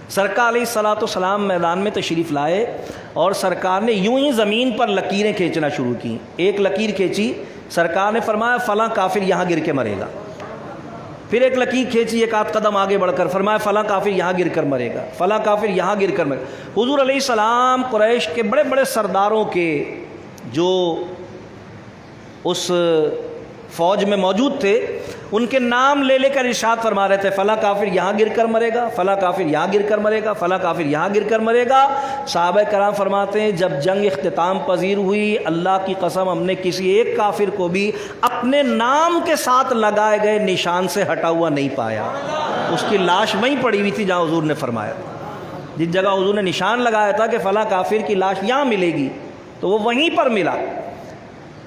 سرکار علیہ الصلوۃ والسلام میدان میں تشریف لائے اور سرکار نے یوں ہی زمین پر لکیریں کھینچنا شروع کی۔ ایک لکیر کھینچی، سرکار نے فرمایا فلاں کافر یہاں گر کے مرے گا۔ پھر ایک لکیر کھینچی ایک آدھ قدم آگے بڑھ کر، فرمایا فلاں کافر یہاں گر کر مرے گا، فلاں کافر یہاں گر کر مرے گا۔ حضور علیہ السلام قریش کے بڑے بڑے سرداروں کے جو اس فوج میں موجود تھے ان کے نام لے لے کر ارشاد فرما رہے تھے فلاں کافر یہاں گر کر مرے گا، فلاں کافر یہاں گر کر مرے گا، فلاں کافر یہاں گر کر مرے گا۔ صحابہ کرام فرماتے ہیں جب جنگ اختتام پذیر ہوئی، اللہ کی قسم ہم نے کسی ایک کافر کو بھی اپنے نام کے ساتھ لگائے گئے نشان سے ہٹا ہوا نہیں پایا۔ اس کی لاش وہیں پڑی ہوئی تھی جہاں حضور نے فرمایا، جس جگہ حضور نے نشان لگایا تھا کہ فلاں کافر کی لاش یہاں ملے گی تو وہ وہیں پر ملا۔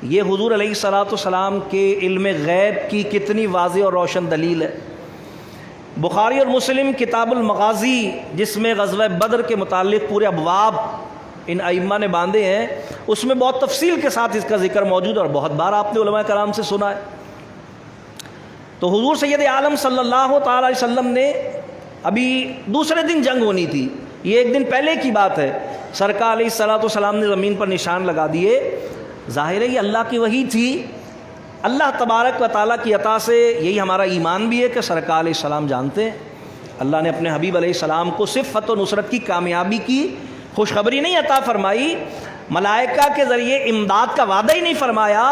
یہ حضور علیہ الصلوۃ والسلام کے علم غیب کی کتنی واضح اور روشن دلیل ہے۔ بخاری اور مسلم کتاب المغازی جس میں غزوہ بدر کے متعلق پورے ابواب ان ائمہ نے باندھے ہیں، اس میں بہت تفصیل کے ساتھ اس کا ذکر موجود ہے اور بہت بار آپ نے علماء کرام سے سنا ہے۔ تو حضور سید عالم صلی اللہ تعالی علیہ وسلم نے ابھی دوسرے دن جنگ ہونی تھی، یہ ایک دن پہلے کی بات ہے، سرکار علیہ الصلوۃ والسلام نے زمین پر نشان لگا دیے۔ ظاہر ہے یہ اللہ کی وحی تھی، اللہ تبارک و تعالیٰ کی عطا سے یہی ہمارا ایمان بھی ہے کہ سرکار علیہ السلام جانتے ہیں اللہ نے اپنے حبیب علیہ السلام کو صرف فتح و نصرت کی کامیابی کی خوشخبری نہیں عطا فرمائی، ملائکہ کے ذریعے امداد کا وعدہ ہی نہیں فرمایا،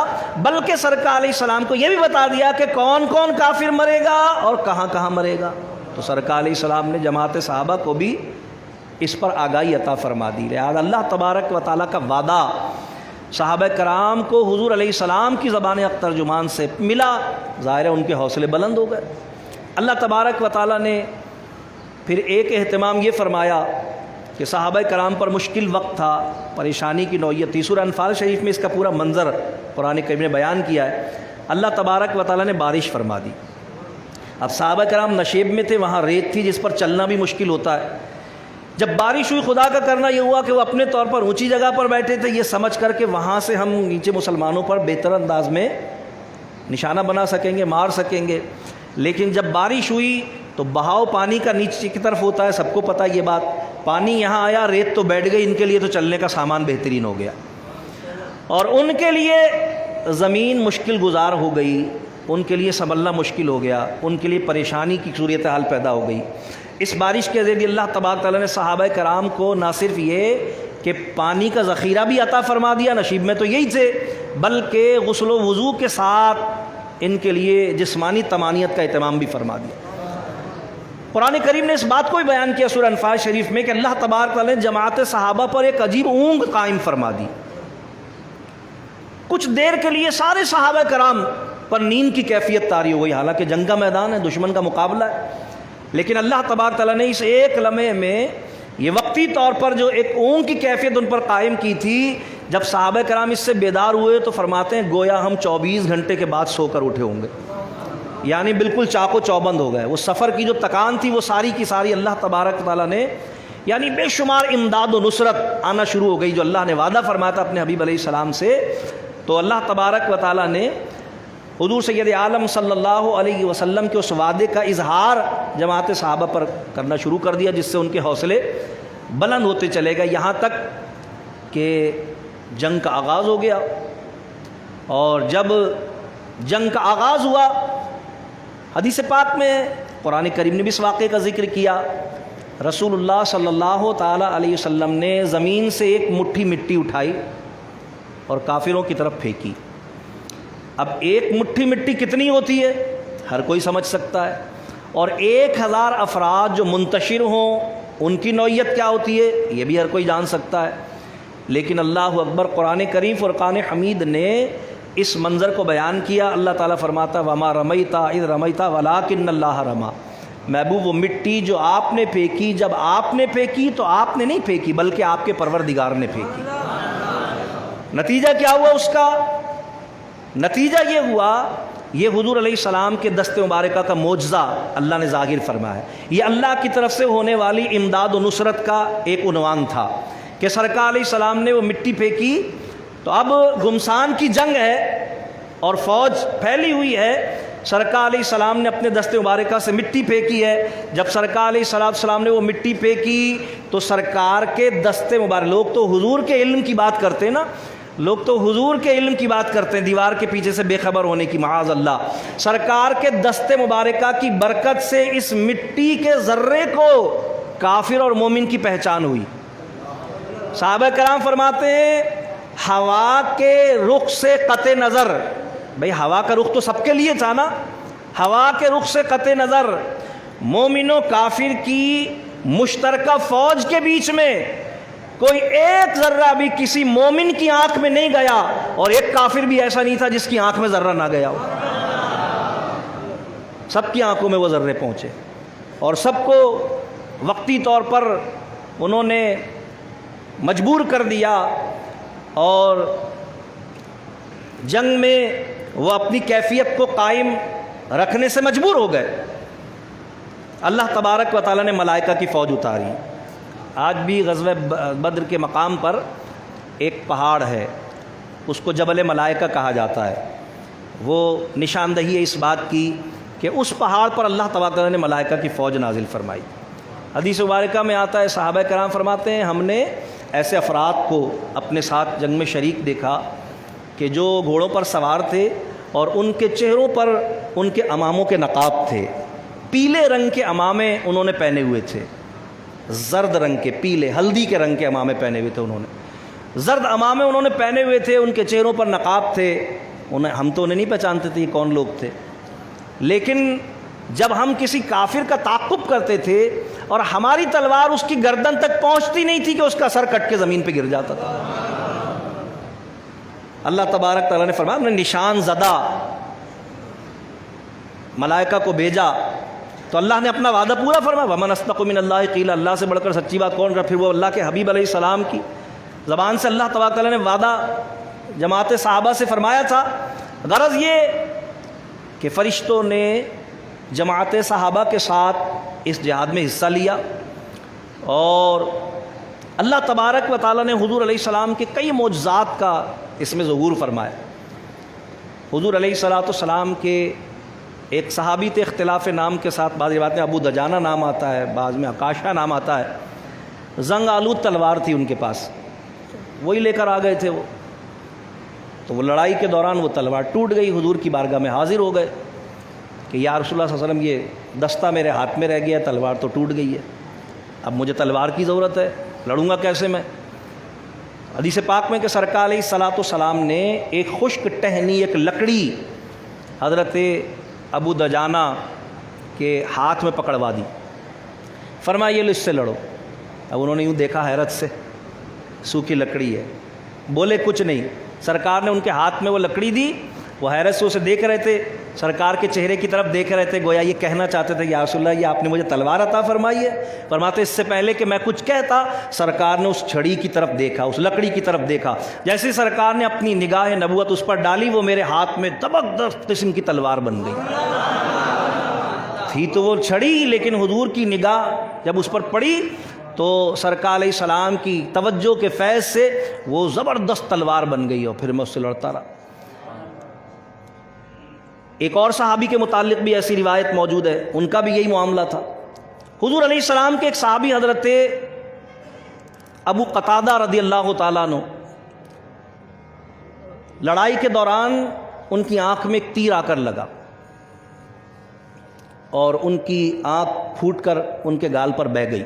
بلکہ سرکار علیہ السلام کو یہ بھی بتا دیا کہ کون کون کافر مرے گا اور کہاں کہاں مرے گا۔ تو سرکار علیہ السلام نے جماعت صحابہ کو بھی اس پر آگاہی عطا فرما دی۔ لہذا اللہ تبارک و تعالیٰ کا وعدہ صحابہ کرام کو حضور علیہ السلام کی زبان حق ترجمان سے ملا، ظاہر ہے ان کے حوصلے بلند ہو گئے۔ اللہ تبارک و تعالیٰ نے پھر ایک اہتمام یہ فرمایا کہ صحابہ کرام پر مشکل وقت تھا، پریشانی کی نوعیت تھی۔ سورہ انفال شریف میں اس کا پورا منظر قرآن کریم نے بیان کیا ہے۔ اللہ تبارک و تعالیٰ نے بارش فرما دی۔ اب صحابہ کرام نشیب میں تھے، وہاں ریت تھی جس پر چلنا بھی مشکل ہوتا ہے، جب بارش ہوئی خدا کا کرنا یہ ہوا کہ وہ اپنے طور پر اونچی جگہ پر بیٹھے تھے، یہ سمجھ کر کہ وہاں سے ہم نیچے مسلمانوں پر بہتر انداز میں نشانہ بنا سکیں گے، مار سکیں گے۔ لیکن جب بارش ہوئی تو بہاؤ پانی کا نیچے کی طرف ہوتا ہے، سب کو پتہ یہ بات، پانی یہاں آیا، ریت تو بیٹھ گئی، ان کے لیے تو چلنے کا سامان بہترین ہو گیا، اور ان کے لیے زمین مشکل گزار ہو گئی، ان کے لیے سنبھلنا مشکل ہو گیا، ان کے لیے پریشانی کی صورتحال پیدا ہو گئی۔ اس بارش کے ذریعے اللہ تبارک تعالیٰ نے صحابہ کرام کو نہ صرف یہ کہ پانی کا ذخیرہ بھی عطا فرما دیا، نصیب میں تو یہی تھے، بلکہ غسل و وضو کے ساتھ ان کے لیے جسمانی طمانینت کا اہتمام بھی فرما دیا۔ قرآن کریم نے اس بات کو بھی بیان کیا سورہ انفال شریف میں کہ اللہ تبارک تعالیٰ نے جماعت صحابہ پر ایک عجیب اونگ قائم فرما دی۔ کچھ دیر کے لیے سارے صحابہ کرام پر نیند کی کیفیت طاری ہو گئی، حالانکہ جنگ کا میدان ہے، دشمن کا مقابلہ ہے، لیکن اللہ تبارک تعالیٰ نے اس ایک لمحے میں یہ وقتی طور پر جو ایک اونگ کی کیفیت ان پر قائم کی تھی، جب صحابہ کرام اس سے بیدار ہوئے تو فرماتے ہیں گویا ہم 24 گھنٹے کے بعد سو کر اٹھے ہوں گے، یعنی بالکل چاق و چوبند ہو گئے۔ وہ سفر کی جو تکان تھی وہ ساری کی ساری اللہ تبارک تعالیٰ نے، یعنی بے شمار امداد و نصرت آنا شروع ہو گئی جو اللہ نے وعدہ فرمایا تھا اپنے حبیب علیہ السلام سے۔ تو اللہ تبارک و تعالیٰ نے حضور سید عالم صلی اللہ علیہ وسلم کے اس وعدے کا اظہار جماعت صحابہ پر کرنا شروع کر دیا، جس سے ان کے حوصلے بلند ہوتے چلے گئے، یہاں تک کہ جنگ کا آغاز ہو گیا۔ اور جب جنگ کا آغاز ہوا، حدیث پاک میں قرآن کریم نے بھی اس واقعے کا ذکر کیا، رسول اللہ صلی اللہ تعالیٰ علیہ وسلم نے زمین سے ایک مٹھی مٹی اٹھائی اور کافروں کی طرف پھینکی۔ اب ایک مٹھی مٹی کتنی ہوتی ہے ہر کوئی سمجھ سکتا ہے، اور 1000 افراد جو منتشر ہوں ان کی نوعیت کیا ہوتی ہے یہ بھی ہر کوئی جان سکتا ہے۔ لیکن اللہ اکبر، قرآن کریم فرقان حمید نے اس منظر کو بیان کیا۔ اللہ تعالیٰ فرماتا وما رمیتا اذ رمیتا ولکن اللہ رما، محبوب وہ مٹی جو آپ نے پھینکی، جب آپ نے پھینکی تو آپ نے نہیں پھینکی بلکہ آپ کے پروردگار نے پھینکی۔ نتیجہ کیا ہوا اس کا؟ نتیجہ یہ ہوا، یہ حضور علیہ السلام کے دست مبارکہ کا معجزہ اللہ نے ظاہر فرمایا ہے۔ یہ اللہ کی طرف سے ہونے والی امداد و نصرت کا ایک عنوان تھا کہ سرکار علیہ السلام نے وہ مٹی پھینکی تو اب گمسان کی جنگ ہے اور فوج پھیلی ہوئی ہے، سرکار علیہ السلام نے اپنے دست مبارکہ سے مٹی پھینکی ہے۔ جب سرکار علیہ السلام نے وہ مٹی پھینکی تو سرکار کے دست مبارک، لوگ تو حضور کے علم کی بات کرتے ہیں نا، لوگ تو حضور کے علم کی بات کرتے ہیں، دیوار کے پیچھے سے بے خبر ہونے کی، معاذ اللہ۔ سرکار کے دست مبارکہ کی برکت سے اس مٹی کے ذرے کو کافر اور مومن کی پہچان ہوئی۔ صحابہ کرام فرماتے ہیں ہوا کے رخ سے قطع نظر، بھئی ہوا کا رخ تو سب کے لیے تھا نا، ہوا کے رخ سے قطع نظر مومن و کافر کی مشترکہ فوج کے بیچ میں کوئی ایک ذرہ بھی کسی مومن کی آنکھ میں نہیں گیا، اور ایک کافر بھی ایسا نہیں تھا جس کی آنکھ میں ذرہ نہ گیا ہو، سب کی آنکھوں میں وہ ذرے پہنچے، اور سب کو وقتی طور پر انہوں نے مجبور کر دیا، اور جنگ میں وہ اپنی کیفیت کو قائم رکھنے سے مجبور ہو گئے۔ اللہ تبارک و تعالیٰ نے ملائکہ کی فوج اتاری۔ آج بھی غزوہ بدر کے مقام پر ایک پہاڑ ہے، اس کو جبل ملائکہ کہا جاتا ہے، وہ نشاندہی ہے اس بات کی کہ اس پہاڑ پر اللہ تبارک و تعالیٰ نے ملائکہ کی فوج نازل فرمائی۔ حدیث مبارکہ میں آتا ہے صحابہ کرام فرماتے ہیں ہم نے ایسے افراد کو اپنے ساتھ جنگ میں شریک دیکھا کہ جو گھوڑوں پر سوار تھے اور ان کے چہروں پر ان کے اماموں کے نقاب تھے، پیلے رنگ کے امامے انہوں نے پہنے ہوئے تھے، زرد رنگ کے، پیلے ہلدی کے رنگ کے امامے پہنے ہوئے تھے، انہوں نے زرد امامے انہوں نے پہنے ہوئے تھے، ان کے چہروں پر نقاب تھے، ہم تو انہیں نہیں پہچانتے تھے یہ کون لوگ تھے، لیکن جب ہم کسی کافر کا تعاقب کرتے تھے اور ہماری تلوار اس کی گردن تک پہنچتی نہیں تھی کہ اس کا سر کٹ کے زمین پہ گر جاتا تھا۔ اللہ تبارک تعالیٰ نے فرمایا ہم نے نشان زدہ ملائکہ کو بھیجا تو اللہ نے اپنا وعدہ پورا فرمایا، وَمَنْ أَصْدَقُ مِنَ اللَّهِ قِيلًا، اللہ سے بڑھ کر سچی بات کون رہا؟ پھر وہ اللہ کے حبیب علیہ السلام کی زبان سے اللہ تبارک تعالیٰ نے وعدہ جماعت صحابہ سے فرمایا تھا۔ غرض یہ کہ فرشتوں نے جماعت صحابہ کے ساتھ اس جہاد میں حصہ لیا، اور اللہ تبارک و تعالیٰ نے حضور علیہ السلام کے کئی معجزات کا اس میں ظہور فرمایا۔ حضور علیہ السلام کے ایک صحابی تھے، اختلاف نام کے ساتھ، بعض روایت میں ابو دجانہ نام آتا ہے، بعض میں عکاشہ نام آتا ہے۔ زنگ آلود تلوار تھی ان کے پاس، وہی لے کر آ گئے تھے وہ، تو وہ لڑائی کے دوران وہ تلوار ٹوٹ گئی، حضور کی بارگاہ میں حاضر ہو گئے کہ یا رسول اللہ صلی اللہ علیہ وسلم یہ دستہ میرے ہاتھ میں رہ گیا ہے، تلوار تو ٹوٹ گئی ہے، اب مجھے تلوار کی ضرورت ہے، لڑوں گا کیسے میں؟ حدیث پاک میں کہ سرکار علیہ الصلوۃ والسلام نے ایک خشک ٹہنی، ایک لکڑی حضرت ابو دجانہ کے ہاتھ میں پکڑوا دی، فرمایا یہ لو، اس سے لڑو۔ اب انہوں نے یوں دیکھا حیرت سے، سوکھی لکڑی ہے، بولے کچھ نہیں۔ سرکار نے ان کے ہاتھ میں وہ لکڑی دی، وہ حیرت سے اسے دیکھ رہے تھے، سرکار کے چہرے کی طرف دیکھ رہے تھے، گویا یہ کہنا چاہتے تھے یا رسول اللہ یہ آپ نے مجھے تلوار عطا فرمائی ہے؟ فرماتے اس سے پہلے کہ میں کچھ کہتا، سرکار نے اس چھڑی کی طرف دیکھا، اس لکڑی کی طرف دیکھا، جیسے ہی سرکار نے اپنی نگاہ نبوت اس پر ڈالی، وہ میرے ہاتھ میں زبردست قسم کی تلوار بن گئی۔ تھی تو وہ چھڑی، لیکن حضور کی نگاہ جب اس پر پڑی تو سرکار علیہ السلام کی توجہ کے فیض سے وہ زبردست تلوار بن گئی، اور پھر میں اس سے لڑتا رہا۔ ایک اور صحابی کے متعلق بھی ایسی روایت موجود ہے، ان کا بھی یہی معاملہ تھا۔ حضور علیہ السلام کے ایک صحابی حضرت ابو قتادہ رضی اللہ تعالیٰ عنہ، لڑائی کے دوران ان کی آنکھ میں ایک تیر آ کر لگا اور ان کی آنکھ پھوٹ کر ان کے گال پر بہہ گئی۔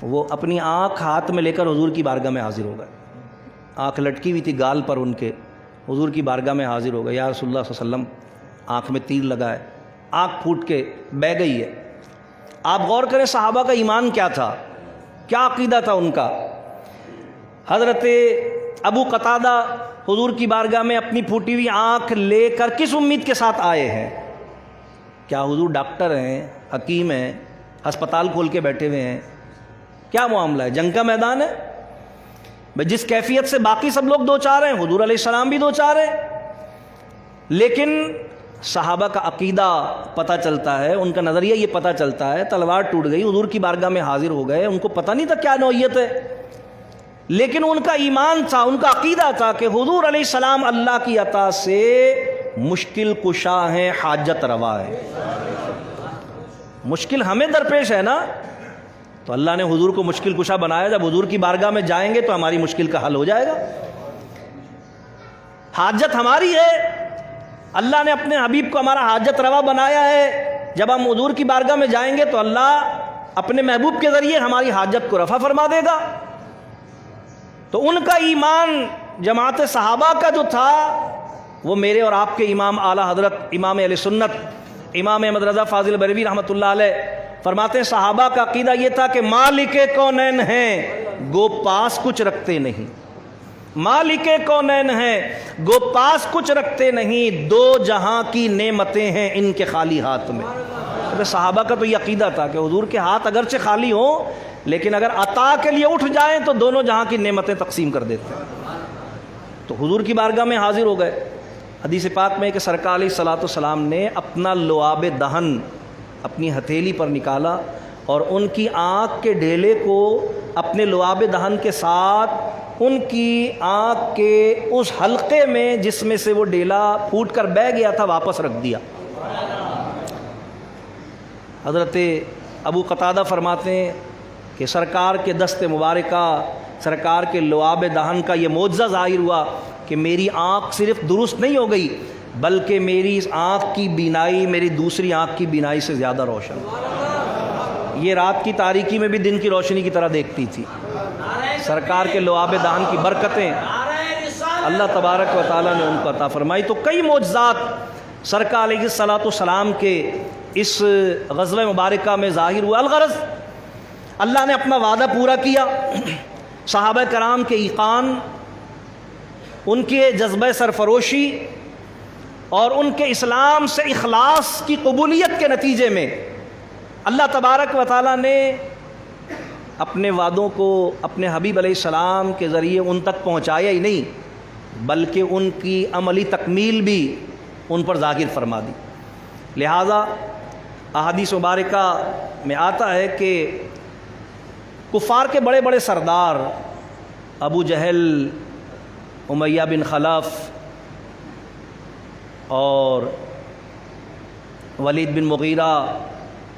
وہ اپنی آنکھ ہاتھ میں لے کر حضور کی بارگاہ میں حاضر ہو گئے، آنکھ لٹکی ہوئی تھی گال پر ان کے، حضور کی بارگاہ میں حاضر ہو گئے، یا رسول اللہ صلی اللہ علیہ وسلم آنکھ میں تیر لگا ہے، آنکھ پھوٹ کے بہہ گئی ہے۔ آپ غور کریں صحابہ کا ایمان کیا تھا، کیا عقیدہ تھا ان کا۔ حضرت ابو قتادہ حضور کی بارگاہ میں اپنی پھوٹی ہوئی آنکھ لے کر کس امید کے ساتھ آئے ہیں؟ کیا حضور ڈاکٹر ہیں، حکیم ہیں، ہسپتال کھول کے بیٹھے ہوئے ہیں؟ کیا معاملہ ہے؟ جنگ کا میدان ہے؟ جس کیفیت سے باقی سب لوگ دو چار ہیں، حضور علیہ السلام بھی دو چار ہیں، لیکن صحابہ کا عقیدہ پتہ چلتا ہے، ان کا نظریہ یہ پتہ چلتا ہے، تلوار ٹوٹ گئی، حضور کی بارگاہ میں حاضر ہو گئے، ان کو پتہ نہیں تھا کیا نوعیت ہے، لیکن ان کا ایمان تھا، ان کا عقیدہ تھا کہ حضور علیہ السلام اللہ کی عطا سے مشکل کشا ہیں، حاجت روا ہے۔ مشکل ہمیں درپیش ہے نا، تو اللہ نے حضور کو مشکل کشا بنایا، جب حضور کی بارگاہ میں جائیں گے تو ہماری مشکل کا حل ہو جائے گا۔ حاجت ہماری ہے، اللہ نے اپنے حبیب کو ہمارا حاجت روا بنایا ہے، جب ہم حضور کی بارگاہ میں جائیں گے تو اللہ اپنے محبوب کے ذریعے ہماری حاجت کو رفع فرما دے گا۔ تو ان کا ایمان جماعت صحابہ کا جو تھا، وہ میرے اور آپ کے امام اعلیٰ حضرت امام اہل سنت امام احمد رضا فاضل بریلوی رحمۃ اللہ علیہ فرماتے ہیں صحابہ کا عقیدہ یہ تھا کہ مالک کونین ہیں گو پاس کچھ رکھتے نہیں، مالک کونین ہیں گو پاس کچھ رکھتے نہیں، دو جہاں کی نعمتیں ہیں ان کے خالی ہاتھ میں۔ صحابہ کا تو یہ عقیدہ تھا کہ حضور کے ہاتھ اگرچہ خالی ہوں، لیکن اگر عطا کے لیے اٹھ جائیں تو دونوں جہاں کی نعمتیں تقسیم کر دیتے ہیں۔ تو حضور کی بارگاہ میں حاضر ہو گئے۔ حدیث پاک میں کہ سرکار علیہ الصلوۃ والسلام نے اپنا لعاب دہن اپنی ہتھیلی پر نکالا اور ان کی آنکھ کے ڈھیلے کو اپنے لعاب دہن کے ساتھ ان کی آنکھ کے اس حلقے میں جس میں سے وہ ڈیلا پھوٹ کر بہہ گیا تھا واپس رکھ دیا۔ حضرت ابو قتادہ فرماتے ہیں کہ سرکار کے دست مبارکہ، سرکار کے لعاب دہن کا یہ معجزہ ظاہر ہوا کہ میری آنکھ صرف درست نہیں ہو گئی، بلکہ میری اس آنکھ کی بینائی میری دوسری آنکھ کی بینائی سے زیادہ روشن، یہ رات کی تاریکی میں بھی دن کی روشنی کی طرح دیکھتی تھی۔ سرکار کے لعاب دہن کی برکتیں اللہ تبارک و تعالیٰ نے ان کو عطا فرمائی۔ تو کئی معجزات سرکار علیہ الصلوۃ والسلام کے اس غزوہ مبارکہ میں ظاہر ہوا۔ الغرض اللہ نے اپنا وعدہ پورا کیا، صحابہ کرام کے ایقان، ان کے جذبہ سرفروشی اور ان کے اسلام سے اخلاص کی قبولیت کے نتیجے میں اللہ تبارک و تعالیٰ نے اپنے وعدوں کو اپنے حبیب علیہ السلام کے ذریعے ان تک پہنچایا ہی نہیں، بلکہ ان کی عملی تکمیل بھی ان پر ظاہر فرما دی۔ لہذا احادیث مبارکہ میں آتا ہے کہ کفار کے بڑے بڑے سردار ابو جہل، امیہ بن خلف اور ولید بن مغیرہ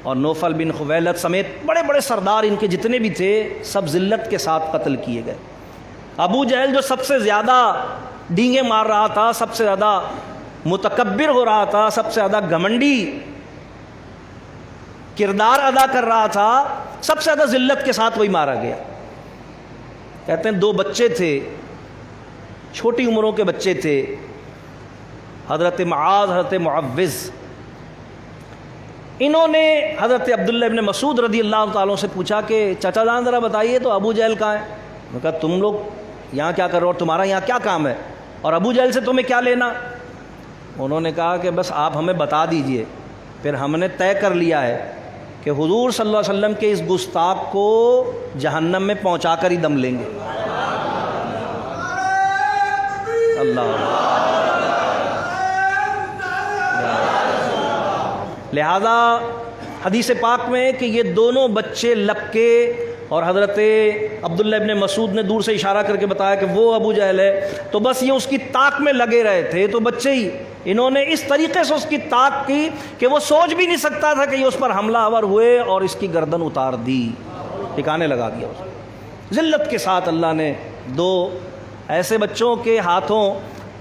اور نوفل بن خویلد سمیت بڑے بڑے سردار ان کے جتنے بھی تھے سب ذلت کے ساتھ قتل کیے گئے۔ ابو جہل جو سب سے زیادہ ڈینگیں مار رہا تھا، سب سے زیادہ متکبر ہو رہا تھا، سب سے زیادہ گھمنڈی کردار ادا کر رہا تھا، سب سے زیادہ ذلت کے ساتھ وہی مارا گیا۔ کہتے ہیں 2 بچے تھے، چھوٹی عمروں کے بچے تھے، حضرت معاذ، حضرت معوذ۔ انہوں نے حضرت عبداللہ ابن مسعود رضی اللہ تعالیٰ سے پوچھا کہ چچا جان ذرا بتائیے تو ابو جہل کہاں ہے؟ انہوں نے کہا تم لوگ یہاں کیا کر رہے ہو اور تمہارا یہاں کیا کام ہے اور ابو جہل سے تمہیں کیا لینا؟ انہوں نے کہا کہ بس آپ ہمیں بتا دیجئے، پھر ہم نے طے کر لیا ہے کہ حضور صلی اللہ علیہ وسلم کے اس گستاخ کو جہنم میں پہنچا کر ہی دم لیں گے۔ اللہ، لہذا حدیث پاک میں کہ یہ دونوں بچے لپکے اور حضرت عبداللہ ابن مسعود نے دور سے اشارہ کر کے بتایا کہ وہ ابو جہل ہے، تو بس یہ اس کی طاق میں لگے رہے تھے، تو بچے ہی انہوں نے اس طریقے سے اس کی طاق کی کہ وہ سوچ بھی نہیں سکتا تھا کہ یہ اس پر حملہ آور ہوئے اور اس کی گردن اتار دی، ٹھکانے لگا دیا اس کو۔ ذلت کے ساتھ اللہ نے 2 ایسے بچوں کے ہاتھوں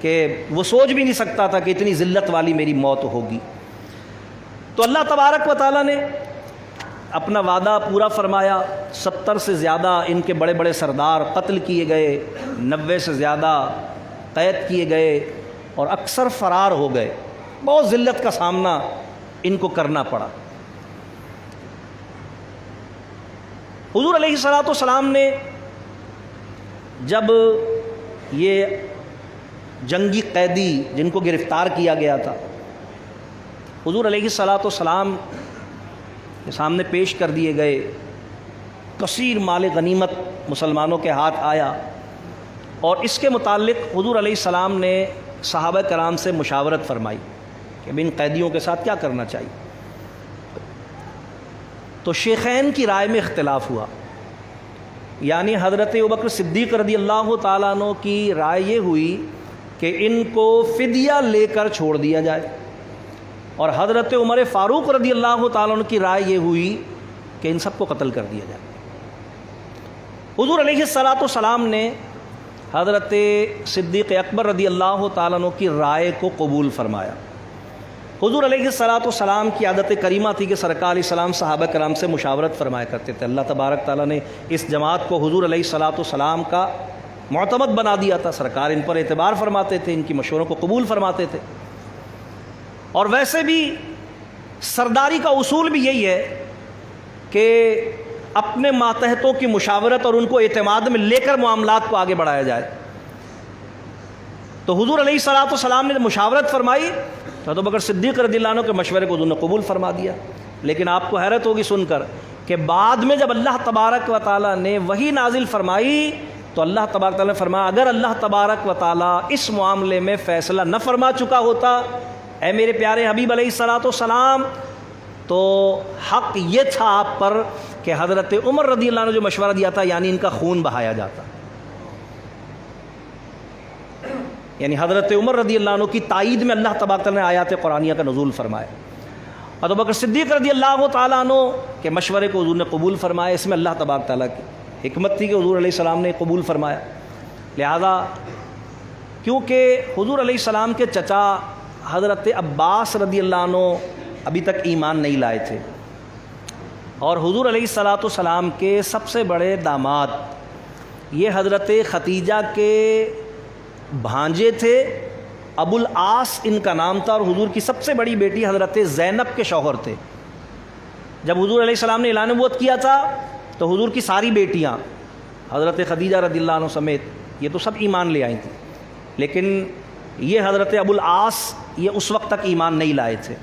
کہ وہ سوچ بھی نہیں سکتا تھا کہ اتنی ذلت والی میری موت ہوگی۔ تو اللہ تبارک و تعالیٰ نے اپنا وعدہ پورا فرمایا، 70 سے زیادہ ان کے بڑے بڑے سردار قتل کیے گئے، 90 سے زیادہ قید کیے گئے اور اکثر فرار ہو گئے۔ بہت ذلت کا سامنا ان کو کرنا پڑا۔ حضور علیہ الصلوۃ والسلام نے جب یہ جنگی قیدی جن کو گرفتار کیا گیا تھا حضور علیہ الصلوۃ والسلام کے سامنے پیش کر دیے گئے، کثیر مال غنیمت مسلمانوں کے ہاتھ آیا، اور اس کے متعلق حضور علیہ السلام نے صحابہ کرام سے مشاورت فرمائی کہ اب ان قیدیوں کے ساتھ کیا کرنا چاہیے۔ تو شیخین کی رائے میں اختلاف ہوا، یعنی حضرت ابوبکر صدیق رضی اللہ تعالیٰ عنہ کی رائے یہ ہوئی کہ ان کو فدیہ لے کر چھوڑ دیا جائے، اور حضرت عمر فاروق رضی اللہ تعالیٰ عنہ کی رائے یہ ہوئی کہ ان سب کو قتل کر دیا جائے۔ حضور علیہ الصلوۃ والسلام نے حضرت صدیق اکبر رضی اللہ تعالیٰ عنہ کی رائے کو قبول فرمایا۔ حضور علیہ الصلوۃ والسلام کی عادت کریمہ تھی کہ سرکار علیہ السلام صحابہ کرام سے مشاورت فرمایا کرتے تھے۔ اللہ تبارک تعالیٰ نے اس جماعت کو حضور علیہ الصلوۃ والسلام کا معتمد بنا دیا تھا، سرکار ان پر اعتبار فرماتے تھے، ان کی مشوروں کو قبول فرماتے تھے۔ اور ویسے بھی سرداری کا اصول بھی یہی ہے کہ اپنے ماتحتوں کی مشاورت اور ان کو اعتماد میں لے کر معاملات کو آگے بڑھایا جائے۔ تو حضور علیہ الصلوۃ والسلام نے مشاورت فرمائی تو ابوبکر صدیق رضی اللہ عنہ کے مشورے کو حضور نے قبول فرما دیا۔ لیکن آپ کو حیرت ہوگی سن کر کہ بعد میں جب اللہ تبارک و تعالیٰ نے وحی نازل فرمائی تو اللہ تبارک و تعالیٰ نے فرمایا اگر اللہ تبارک و تعالیٰ اس معاملے میں فیصلہ نہ فرما چکا ہوتا اے میرے پیارے حبیب علیہ الصلوۃ والسلام، تو حق یہ تھا آپ پر کہ حضرت عمر رضی اللہ عنہ جو مشورہ دیا تھا یعنی ان کا خون بہایا جاتا، یعنی حضرت عمر رضی اللہ عنہ کی تائید میں اللہ تبارک و تعالیٰ نے آیات قرآنیہ کا نزول فرمایا۔ ابوبکر صدیق رضی اللہ تعالیٰ عنہ کے مشورے کو حضور نے قبول فرمایا، اس میں اللہ تبارک تعالیٰ کی حکمت تھی کہ حضور علیہ السلام نے قبول فرمایا۔ لہذا کیونکہ حضور علیہ السلام کے چچا حضرت عباس رضی اللہ عنہ ابھی تک ایمان نہیں لائے تھے، اور حضور علیہ الصلوۃ والسلام کے سب سے بڑے داماد یہ حضرت ختیجہ کے بھانجے تھے، ابو العاص ان کا نام تھا، اور حضور کی سب سے بڑی بیٹی حضرت زینب کے شوہر تھے۔ جب حضور علیہ السلام نے اعلان نبوت کیا تھا تو حضور کی ساری بیٹیاں حضرت خدیجہ رضی اللہ عنہ سمیت یہ تو سب ایمان لے آئی تھیں، لیکن یہ حضرت ابو العاص یہ اس وقت تک ایمان نہیں لائے تھے،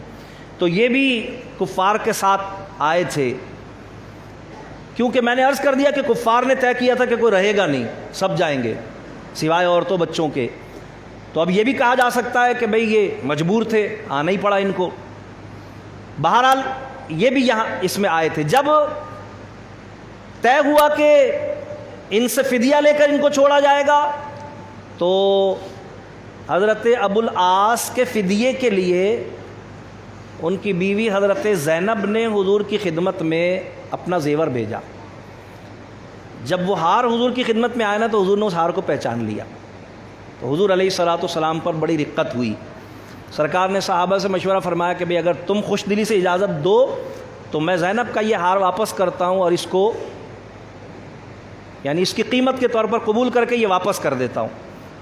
تو یہ بھی کفار کے ساتھ آئے تھے۔ کیونکہ میں نے عرض کر دیا کہ کفار نے طے کیا تھا کہ کوئی رہے گا نہیں، سب جائیں گے سوائے عورتوں بچوں کے، تو اب یہ بھی کہا جا سکتا ہے کہ بھئی یہ مجبور تھے، آنا ہی پڑا ان کو۔ بہرحال یہ بھی یہاں اس میں آئے تھے۔ جب طے ہوا کہ ان سے فدیہ لے کر ان کو چھوڑا جائے گا، تو حضرت ابو العاص کے فدیے کے لیے ان کی بیوی حضرت زینب نے حضور کی خدمت میں اپنا زیور بھیجا۔ جب وہ ہار حضور کی خدمت میں آیا نا تو حضور نے اس ہار کو پہچان لیا، تو حضور علیہ الصلاۃ والسلام پر بڑی رقت ہوئی۔ سرکار نے صحابہ سے مشورہ فرمایا کہ بھئی اگر تم خوش دلی سے اجازت دو تو میں زینب کا یہ ہار واپس کرتا ہوں اور اس کو یعنی اس کی قیمت کے طور پر قبول کر کے یہ واپس کر دیتا ہوں۔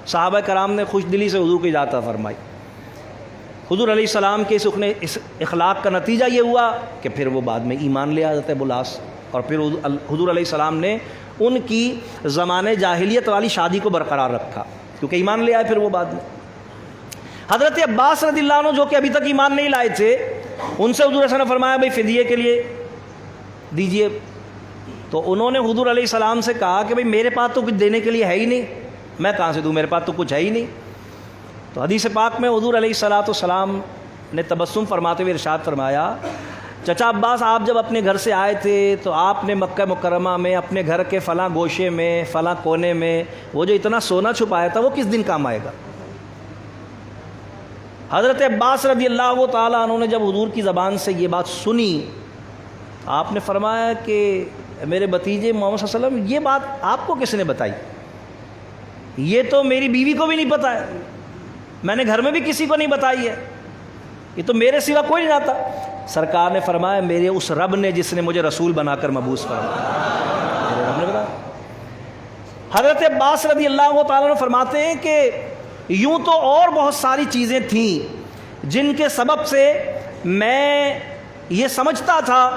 صحابہ کرام نے خوش دلی سے حضور کو اجازت فرمائی۔ حضور علیہ السلام کے اس اخلاق کا نتیجہ یہ ہوا کہ پھر وہ بعد میں ایمان لے حضرت ابو العاص، اور پھر حضور علیہ السلام نے ان کی زمانے جاہلیت والی شادی کو برقرار رکھا کیونکہ ایمان لے آئے پھر وہ بعد میں۔ حضرت عباس رضی اللہ عنہ جو کہ ابھی تک ایمان نہیں لائے تھے، ان سے حضور صلی اللہ علیہ وسلم نے فرمایا بھئی فدیے کے لیے دیجئے، تو انہوں نے حضور علیہ السلام سے کہا کہ بھئی میرے پاس تو کچھ دینے کے لیے ہے ہی نہیں، میں کہاں سے دوں، میرے پاس تو کچھ ہے ہی نہیں۔ تو حدیث پاک میں حضور علیہ السلام نے تبسم فرماتے ہوئے ارشاد فرمایا، چچا عباس آپ جب اپنے گھر سے آئے تھے تو آپ نے مکہ مکرمہ میں اپنے گھر کے فلاں گوشے میں فلاں کونے میں وہ جو اتنا سونا چھپایا تھا وہ کس دن کام آئے گا۔ حضرت عباس رضی اللہ تعالیٰ عنہ نے جب حضور کی زبان سے یہ بات سنی، آپ نے فرمایا کہ میرے بھتیجے محمد صلی اللہ علیہ وسلم یہ بات آپ کو کس نے بتائی؟ یہ تو میری بیوی کو بھی نہیں پتہ ہے، میں نے گھر میں بھی کسی کو نہیں بتائی ہے، یہ تو میرے سوا کوئی نہیں جانتا۔ سرکار نے فرمایا میرے اس رب نے جس نے مجھے رسول بنا کر مبعوث فرمایا، میرے رب نے بتایا۔ حضرت عباس رضی اللہ تعالیٰ عنہ فرماتے ہیں کہ یوں تو اور بہت ساری چیزیں تھیں جن کے سبب سے میں یہ سمجھتا تھا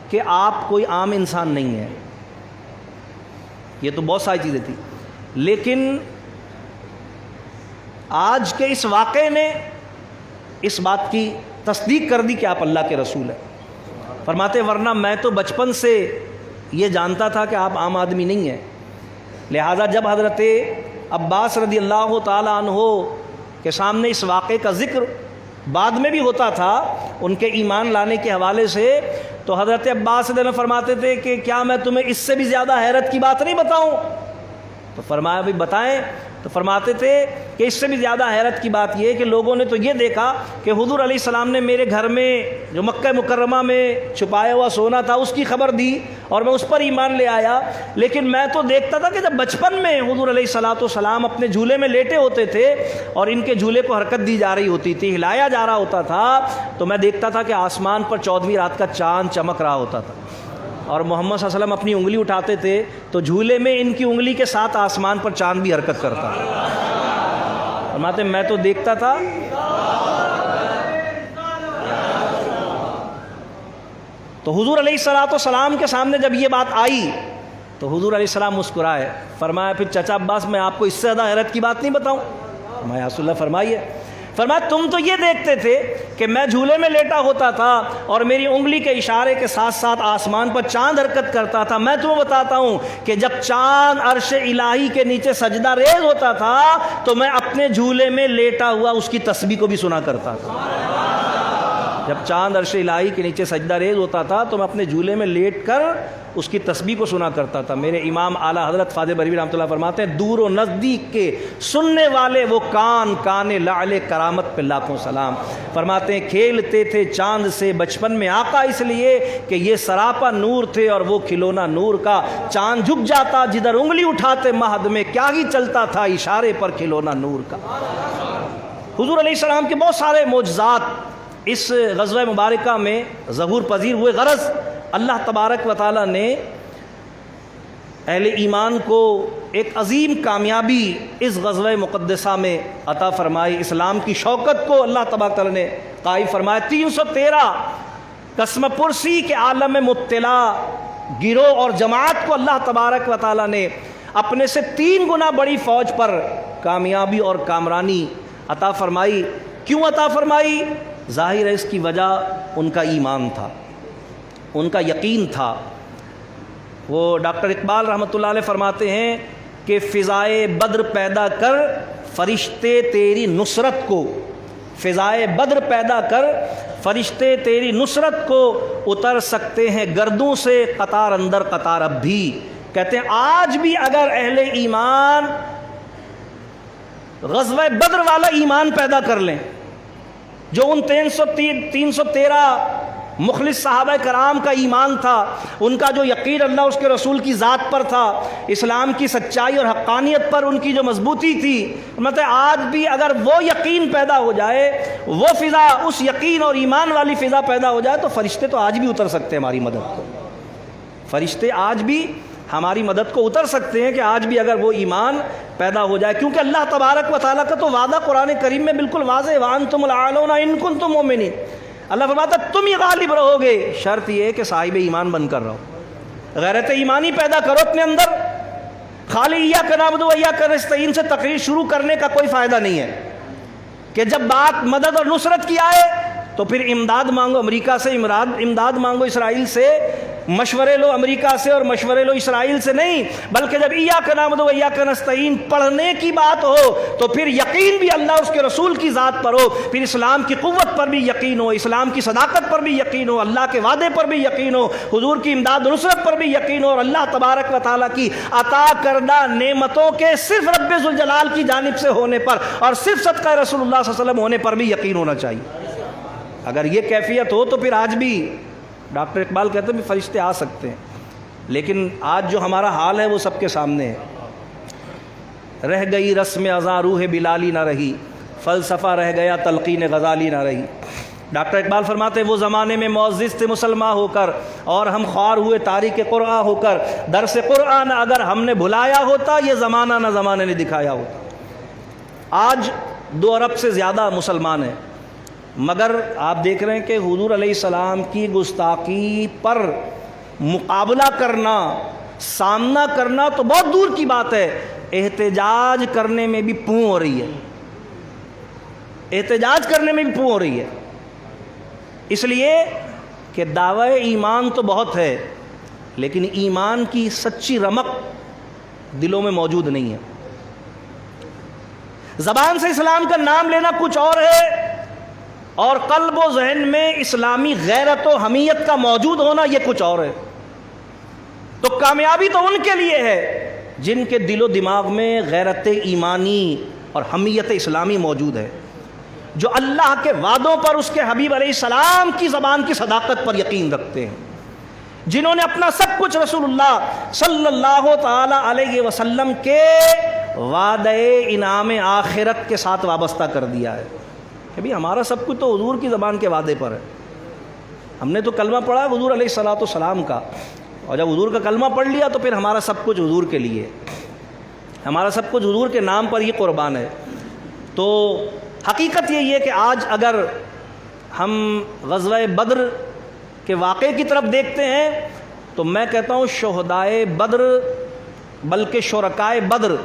کہ آپ کوئی عام انسان نہیں ہیں، یہ تو بہت ساری چیزیں تھیں، لیکن آج کے اس واقعے نے اس بات کی تصدیق کر دی کہ آپ اللہ کے رسول ہیں۔ فرماتے ورنہ میں تو بچپن سے یہ جانتا تھا کہ آپ عام آدمی نہیں ہیں، لہذا جب حضرت عباس رضی اللہ تعالیٰ عنہ کے سامنے اس واقعے کا ذکر بعد میں بھی ہوتا تھا ان کے ایمان لانے کے حوالے سے، تو حضرت عباس رضی اللہ عنہ فرماتے تھے کہ کیا میں تمہیں اس سے بھی زیادہ حیرت کی بات نہیں بتاؤں؟ تو فرمایا بھی بتائیں۔ تو فرماتے تھے کہ اس سے بھی زیادہ حیرت کی بات یہ ہے کہ لوگوں نے تو یہ دیکھا کہ حضور علیہ السلام نے میرے گھر میں جو مکہ مکرمہ میں چھپایا ہوا سونا تھا اس کی خبر دی اور میں اس پر ایمان لے آیا، لیکن میں تو دیکھتا تھا کہ جب بچپن میں حضور علیہ السلام اپنے جھولے میں لیٹے ہوتے تھے اور ان کے جھولے کو حرکت دی جا رہی ہوتی تھی، ہلایا جا رہا ہوتا تھا، تو میں دیکھتا تھا کہ آسمان پر 14ویں رات کا چاند چمک رہا ہوتا تھا، اور محمد صلی اللہ علیہ وسلم اپنی انگلی اٹھاتے تھے تو جھولے میں ان کی انگلی کے ساتھ آسمان پر چاند بھی حرکت کرتا تھا۔ فرماتے میں تو دیکھتا تھا تو حضور علیہ السلام کے سامنے جب یہ بات آئی تو حضور علیہ السلام مسکرائے، فرمایا پھر چچا عباس میں آپ کو اس سے زیادہ حیرت کی بات نہیں بتاؤں؟ فرمایا رسول اللہ فرمائیے۔ فرمایا تم تو یہ دیکھتے تھے کہ میں جھولے میں لیٹا ہوتا تھا اور میری انگلی کے اشارے کے ساتھ ساتھ آسمان پر چاند حرکت کرتا تھا، میں تمہیں بتاتا ہوں کہ جب چاند عرش الہی کے نیچے سجدہ ریز ہوتا تھا تو میں اپنے جھولے میں لیٹا ہوا اس کی تسبیح کو بھی سنا کرتا تھا۔ جب چاند عرش الہی کے نیچے سجدہ ریز ہوتا تھا تو میں اپنے جھولے میں لیٹ کر اس کی تسبیح کو سنا کرتا تھا۔ میرے امام اعلیٰ حضرت فاضل بریلوی رحمۃ اللہ فرماتے ہیں دور و نزدیک کے سننے والے وہ کان لعل کرامت پہ لاکھوں سلام۔ فرماتے ہیں کھیلتے تھے چاند سے بچپن میں آقا اس لیے کہ یہ سراپا نور تھے اور وہ کھلونا نور کا، چاند جھک جاتا جدھر انگلی اٹھاتے مہد میں، کیا ہی چلتا تھا اشارے پر کھلونا نور کا۔ حضور علیہ السلام کے بہت سارے معجزات اس غزوہ مبارکہ میں ظہور پذیر ہوئے، غرض اللہ تبارک و تعالیٰ نے اہل ایمان کو ایک عظیم کامیابی اس غزوہ مقدسہ میں عطا فرمائی، اسلام کی شوکت کو اللہ تبارک و تعالیٰ نے قائم فرمایا۔ 313 قسم پرسی کے عالم میں مبتلا گروہ اور جماعت کو اللہ تبارک و تعالیٰ نے اپنے سے 3 گنا بڑی فوج پر کامیابی اور کامرانی عطا فرمائی۔ کیوں عطا فرمائی؟ ظاہر ہے اس کی وجہ ان کا ایمان تھا، ان کا یقین تھا۔ وہ ڈاکٹر اقبال رحمۃ اللہ علیہ فرماتے ہیں کہ فضائے بدر پیدا کر فرشتے تیری نصرت کو، فضائے بدر پیدا کر فرشتے تیری نصرت کو اتر سکتے ہیں گردوں سے قطار اندر قطار اب بھی. کہتے ہیں آج بھی اگر اہل ایمان غزوہ بدر والا ایمان پیدا کر لیں، جو ان 313 مخلص صحابہ کرام کا ایمان تھا، ان کا جو یقین اللہ اس کے رسول کی ذات پر تھا، اسلام کی سچائی اور حقانیت پر ان کی جو مضبوطی تھی، مطلب آج بھی اگر وہ یقین پیدا ہو جائے، وہ فضا، اس یقین اور ایمان والی فضا پیدا ہو جائے، تو فرشتے تو آج بھی اتر سکتے ہیں ہماری مدد کو. فرشتے آج بھی ہماری مدد کو اتر سکتے ہیں کہ آج بھی اگر وہ ایمان پیدا ہو جائے، کیونکہ اللہ تبارک و تعالیٰ کا تو وعدہ قرآن کریم میں بالکل واضح ہے، وَأَنْتُمُ الْأَعْلَوْنَ إِن كُنتُم مُؤْمِنِينَ. اللہ فرماتا ہے تم ہی غالب رہو گے، شرط یہ ہے کہ صاحب ایمان بن کر رہو، غیرت ایمانی پیدا کرو اپنے اندر. خالی ایاک نعبد و ایاک نستعین سے تقریر شروع کرنے کا کوئی فائدہ نہیں ہے کہ جب بات مدد اور نصرت کی آئے تو پھر امداد مانگو امریکہ سے، امداد مانگو اسرائیل سے، مشورے لو امریکہ سے اور مشورے لو اسرائیل سے نہیں، بلکہ جب ایاک نعبد و ایاک نستعین پڑھنے کی بات ہو تو پھر یقین بھی اللہ اس کے رسول کی ذات پر ہو، پھر اسلام کی قوت پر بھی یقین ہو، اسلام کی صداقت پر بھی یقین ہو، اللہ کے وعدے پر بھی یقین ہو، حضور کی امداد و نصرت پر بھی یقین ہو، اور اللہ تبارک و تعالیٰ کی عطا کردہ نعمتوں کے صرف رب ذوالجلال کی جانب سے ہونے پر اور صرف صدقہ رسول اللہ صلی اللہ علیہ وسلم ہونے پر بھی یقین ہونا چاہیے. اگر یہ کیفیت ہو تو پھر آج بھی ڈاکٹر اقبال کہتے ہیں فرشتے آ سکتے ہیں، لیکن آج جو ہمارا حال ہے وہ سب کے سامنے ہے. رہ گئی رسم ازاں روح بلالی نہ رہی، فلسفہ رہ گیا تلقین غزالی نہ رہی. ڈاکٹر اقبال فرماتے ہیں وہ زمانے میں معزز تھے مسلمان ہو کر، اور ہم خوار ہوئے تاریک قرآن ہو کر. درس قرآن اگر ہم نے بھلایا ہوتا، یہ زمانہ نہ زمانے نے دکھایا ہوتا. آج 2 ارب سے زیادہ مسلمان ہیں، مگر آپ دیکھ رہے ہیں کہ حضور علیہ السلام کی گستاخی پر مقابلہ کرنا، سامنا کرنا تو بہت دور کی بات ہے، احتجاج کرنے میں بھی پوں ہو رہی ہے. احتجاج کرنے میں بھی پوں ہو رہی ہے، اس لیے کہ دعوی ایمان تو بہت ہے، لیکن ایمان کی سچی رمق دلوں میں موجود نہیں ہے. زبان سے اسلام کا نام لینا کچھ اور ہے، اور قلب و ذہن میں اسلامی غیرت و حمیت کا موجود ہونا یہ کچھ اور ہے. تو کامیابی تو ان کے لیے ہے جن کے دل و دماغ میں غیرت ایمانی اور حمیت اسلامی موجود ہے، جو اللہ کے وعدوں پر، اس کے حبیب علیہ السلام کی زبان کی صداقت پر یقین رکھتے ہیں، جنہوں نے اپنا سب کچھ رسول اللہ صلی اللہ تعالی علیہ وسلم کے وعدے انعام آخرت کے ساتھ وابستہ کر دیا ہے کہ بھی ہمارا سب کچھ تو حضور کی زبان کے وعدے پر ہے. ہم نے تو کلمہ پڑھا حضور علیہ السلام کا، اور جب حضور کا کلمہ پڑھ لیا تو پھر ہمارا سب کچھ حضور کے لیے، ہمارا سب کچھ حضور کے نام پر ہی قربان ہے. تو حقیقت یہی ہے کہ آج اگر ہم غزوہ بدر کے واقعے کی طرف دیکھتے ہیں تو میں کہتا ہوں شہدائے بدر بلکہ شرکائے بدر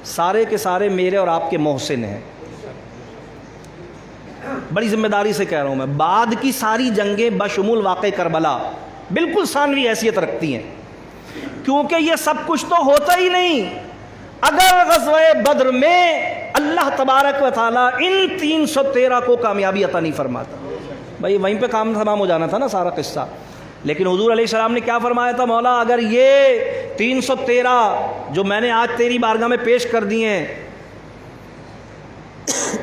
سارے کے سارے میرے اور آپ کے محسن ہیں. بڑی ذمہ داری سے کہہ رہا ہوں میں، بعد کی ساری جنگیں بشمول واقع کربلا بالکل ثانوی حیثیت رکھتی ہیں، کیونکہ یہ سب کچھ تو ہوتا ہی نہیں اگر غزوہ بدر میں اللہ تبارک و تعالیٰ ان 313 کو کامیابی عطا نہیں فرماتا. بھائی وہیں پہ کام تمام ہو جانا تھا نا سارا قصہ. لیکن حضور علیہ السلام نے کیا فرمایا تھا؟ مولا اگر یہ 313 جو میں نے آج تیری بارگاہ میں پیش کر دیے ہیں،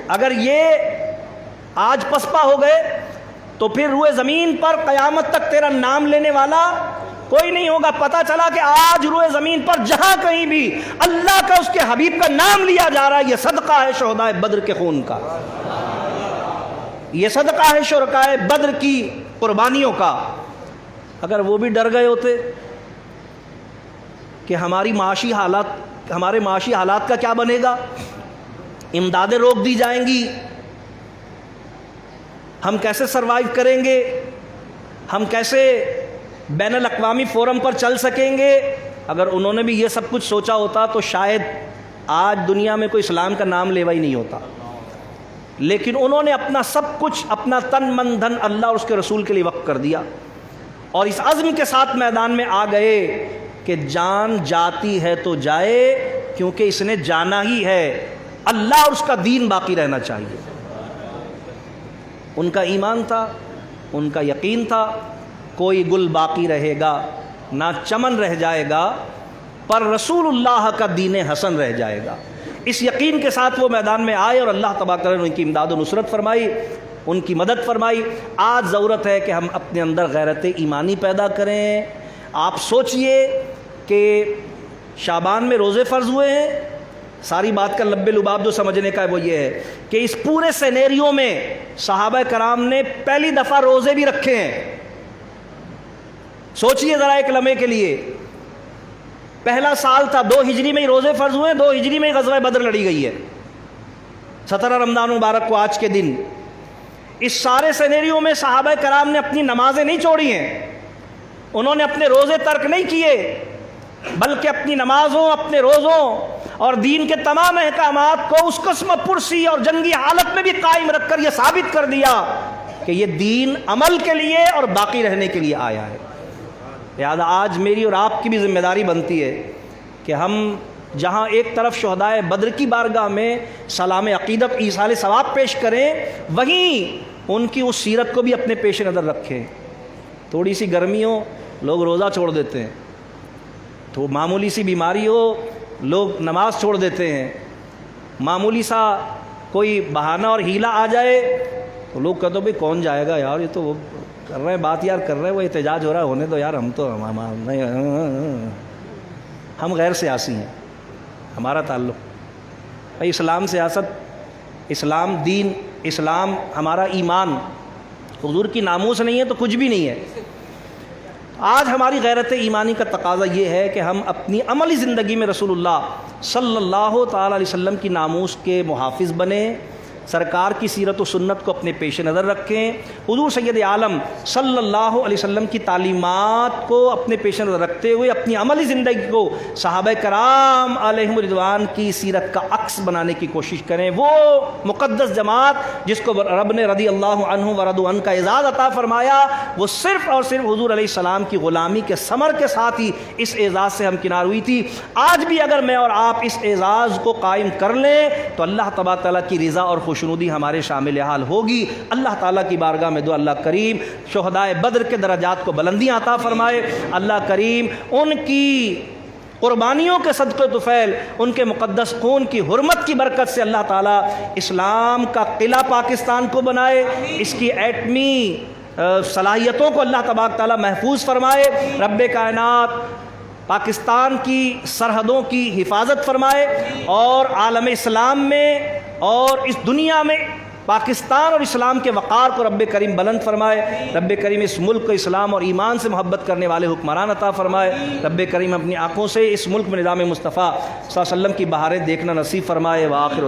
اگر یہ آج پسپا ہو گئے تو پھر روئے زمین پر قیامت تک تیرا نام لینے والا کوئی نہیں ہوگا. پتہ چلا کہ آج روئے زمین پر جہاں کہیں بھی اللہ کا، اس کے حبیب کا نام لیا جا رہا ہے، یہ صدقہ ہے شہدائے بدر کے خون کا، یہ صدقہ ہے شرکائے بدر کی قربانیوں کا. اگر وہ بھی ڈر گئے ہوتے کہ ہمارے معاشی حالات کا کیا بنے گا، امدادیں روک دی جائیں گی، ہم کیسے سروائیو کریں گے، ہم کیسے بین الاقوامی فورم پر چل سکیں گے، اگر انہوں نے بھی یہ سب کچھ سوچا ہوتا تو شاید آج دنیا میں کوئی اسلام کا نام لیوا ہی نہیں ہوتا. لیکن انہوں نے اپنا سب کچھ، اپنا تن من دھن اللہ اور اس کے رسول کے لیے وقف کر دیا، اور اس عزم کے ساتھ میدان میں آ گئے کہ جان جاتی ہے تو جائے، کیونکہ اس نے جانا ہی ہے، اللہ اور اس کا دین باقی رہنا چاہیے. ان کا ایمان تھا ان کا یقین تھا کوئی گل باقی رہے گا نہ چمن رہ جائے گا، پر رسول اللہ کا دین حسن رہ جائے گا۔ اس یقین کے ساتھ وہ میدان میں آئے اور اللہ تبارک تعالیٰ نے ان کی امداد و نصرت فرمائی، ان کی مدد فرمائی۔ آج ضرورت ہے کہ ہم اپنے اندر غیرت ایمانی پیدا کریں۔ آپ سوچئے کہ شعبان میں روزے فرض ہوئے ہیں، ساری بات کا لب لباب جو سمجھنے کا ہے وہ یہ ہے کہ اس پورے سینیریو میں صحابہ کرام نے پہلی دفعہ روزے بھی رکھے ہیں۔ سوچئے ذرا ایک لمحے کے لیے، پہلا سال تھا 2 ہجری میں ہی روزے فرض ہوئے ہیں، 2 ہجری میں ہی غزوہ بدر لڑی گئی ہے، 17 رمضان مبارک کو آج کے دن۔ اس سارے سینیریو میں صحابہ کرام نے اپنی نمازیں نہیں چھوڑی ہیں، انہوں نے اپنے روزے ترک نہیں کیے، بلکہ اپنی نمازوں، اپنے روزوں اور دین کے تمام احکامات کو اس قسم پرسی اور جنگی حالت میں بھی قائم رکھ کر یہ ثابت کر دیا کہ یہ دین عمل کے لیے اور باقی رہنے کے لیے آیا ہے۔ لہذا آج میری اور آپ کی بھی ذمہ داری بنتی ہے کہ ہم جہاں ایک طرف شہدائے بدر کی بارگاہ میں سلام عقیدت ایصال ثواب پیش کریں، وہیں ان کی اس سیرت کو بھی اپنے پیش نظر رکھیں۔ تھوڑی سی گرمی ہو لوگ روزہ چھوڑ دیتے ہیں، تو معمولی سی بیماری ہو لوگ نماز چھوڑ دیتے ہیں، معمولی سا کوئی بہانہ اور ہیلا آ جائے تو لوگ کہتے ہیں بھئی کون جائے گا یار، یہ تو وہ کر رہے ہیں بات یار کر رہے ہیں، وہ احتجاج ہو رہا ہے ہونے دو یار، ہم غیر سیاسی ہیں، ہمارا تعلق بھائی اسلام سیاست، اسلام دین، اسلام ہمارا ایمان، حضور کی ناموس نہیں ہے تو کچھ بھی نہیں ہے۔ آج ہماری غیرت ایمانی کا تقاضا یہ ہے کہ ہم اپنی عملی زندگی میں رسول اللہ صلی اللہ تعالیٰ علیہ وسلم کی ناموس کے محافظ بنیں، سرکار کی سیرت و سنت کو اپنے پیش نظر رکھیں، حضور سید عالم صلی اللہ علیہ وسلم کی تعلیمات کو اپنے پیش نظر رکھتے ہوئے اپنی عملی زندگی کو صحابہ کرام علیہم رضوان کی سیرت کا عکس بنانے کی کوشش کریں۔ وہ مقدس جماعت جس کو رب نے رضی اللہ عنہ ورضوا عنہ کا اعزاز عطا فرمایا، وہ صرف اور صرف حضور علیہ السلام کی غلامی کے ثمر کے ساتھ ہی اس اعزاز سے ہمکنار ہوئی تھی۔ آج بھی اگر میں اور آپ اس اعزاز کو قائم کر لیں تو اللہ تبارک تعالیٰ کی رضا اور خوشنودی ہمارے شامل حال ہوگی۔ اللہ تعالیٰ کی بارگاہ میں دعا، اللہ کریم شہدائے بدر کے درجات کو بلندیاں عطا فرمائے، اللہ کریم ان کی قربانیوں کے صدقے طفیل، ان کے مقدس خون کی حرمت کی برکت سے اللہ تعالیٰ اسلام کا قلعہ پاکستان کو بنائے، اس کی ایٹمی صلاحیتوں کو اللہ تبارک تعالیٰ محفوظ فرمائے، رب کائنات پاکستان کی سرحدوں کی حفاظت فرمائے، اور عالم اسلام میں اور اس دنیا میں پاکستان اور اسلام کے وقار کو رب کریم بلند فرمائے۔ رب کریم اس ملک کو اسلام اور ایمان سے محبت کرنے والے حکمران عطا فرمائے۔ رب کریم اپنی آنکھوں سے اس ملک میں نظام مصطفیٰ صلی اللہ علیہ وسلم کی بہاریں دیکھنا نصیب فرمائے۔ وآخر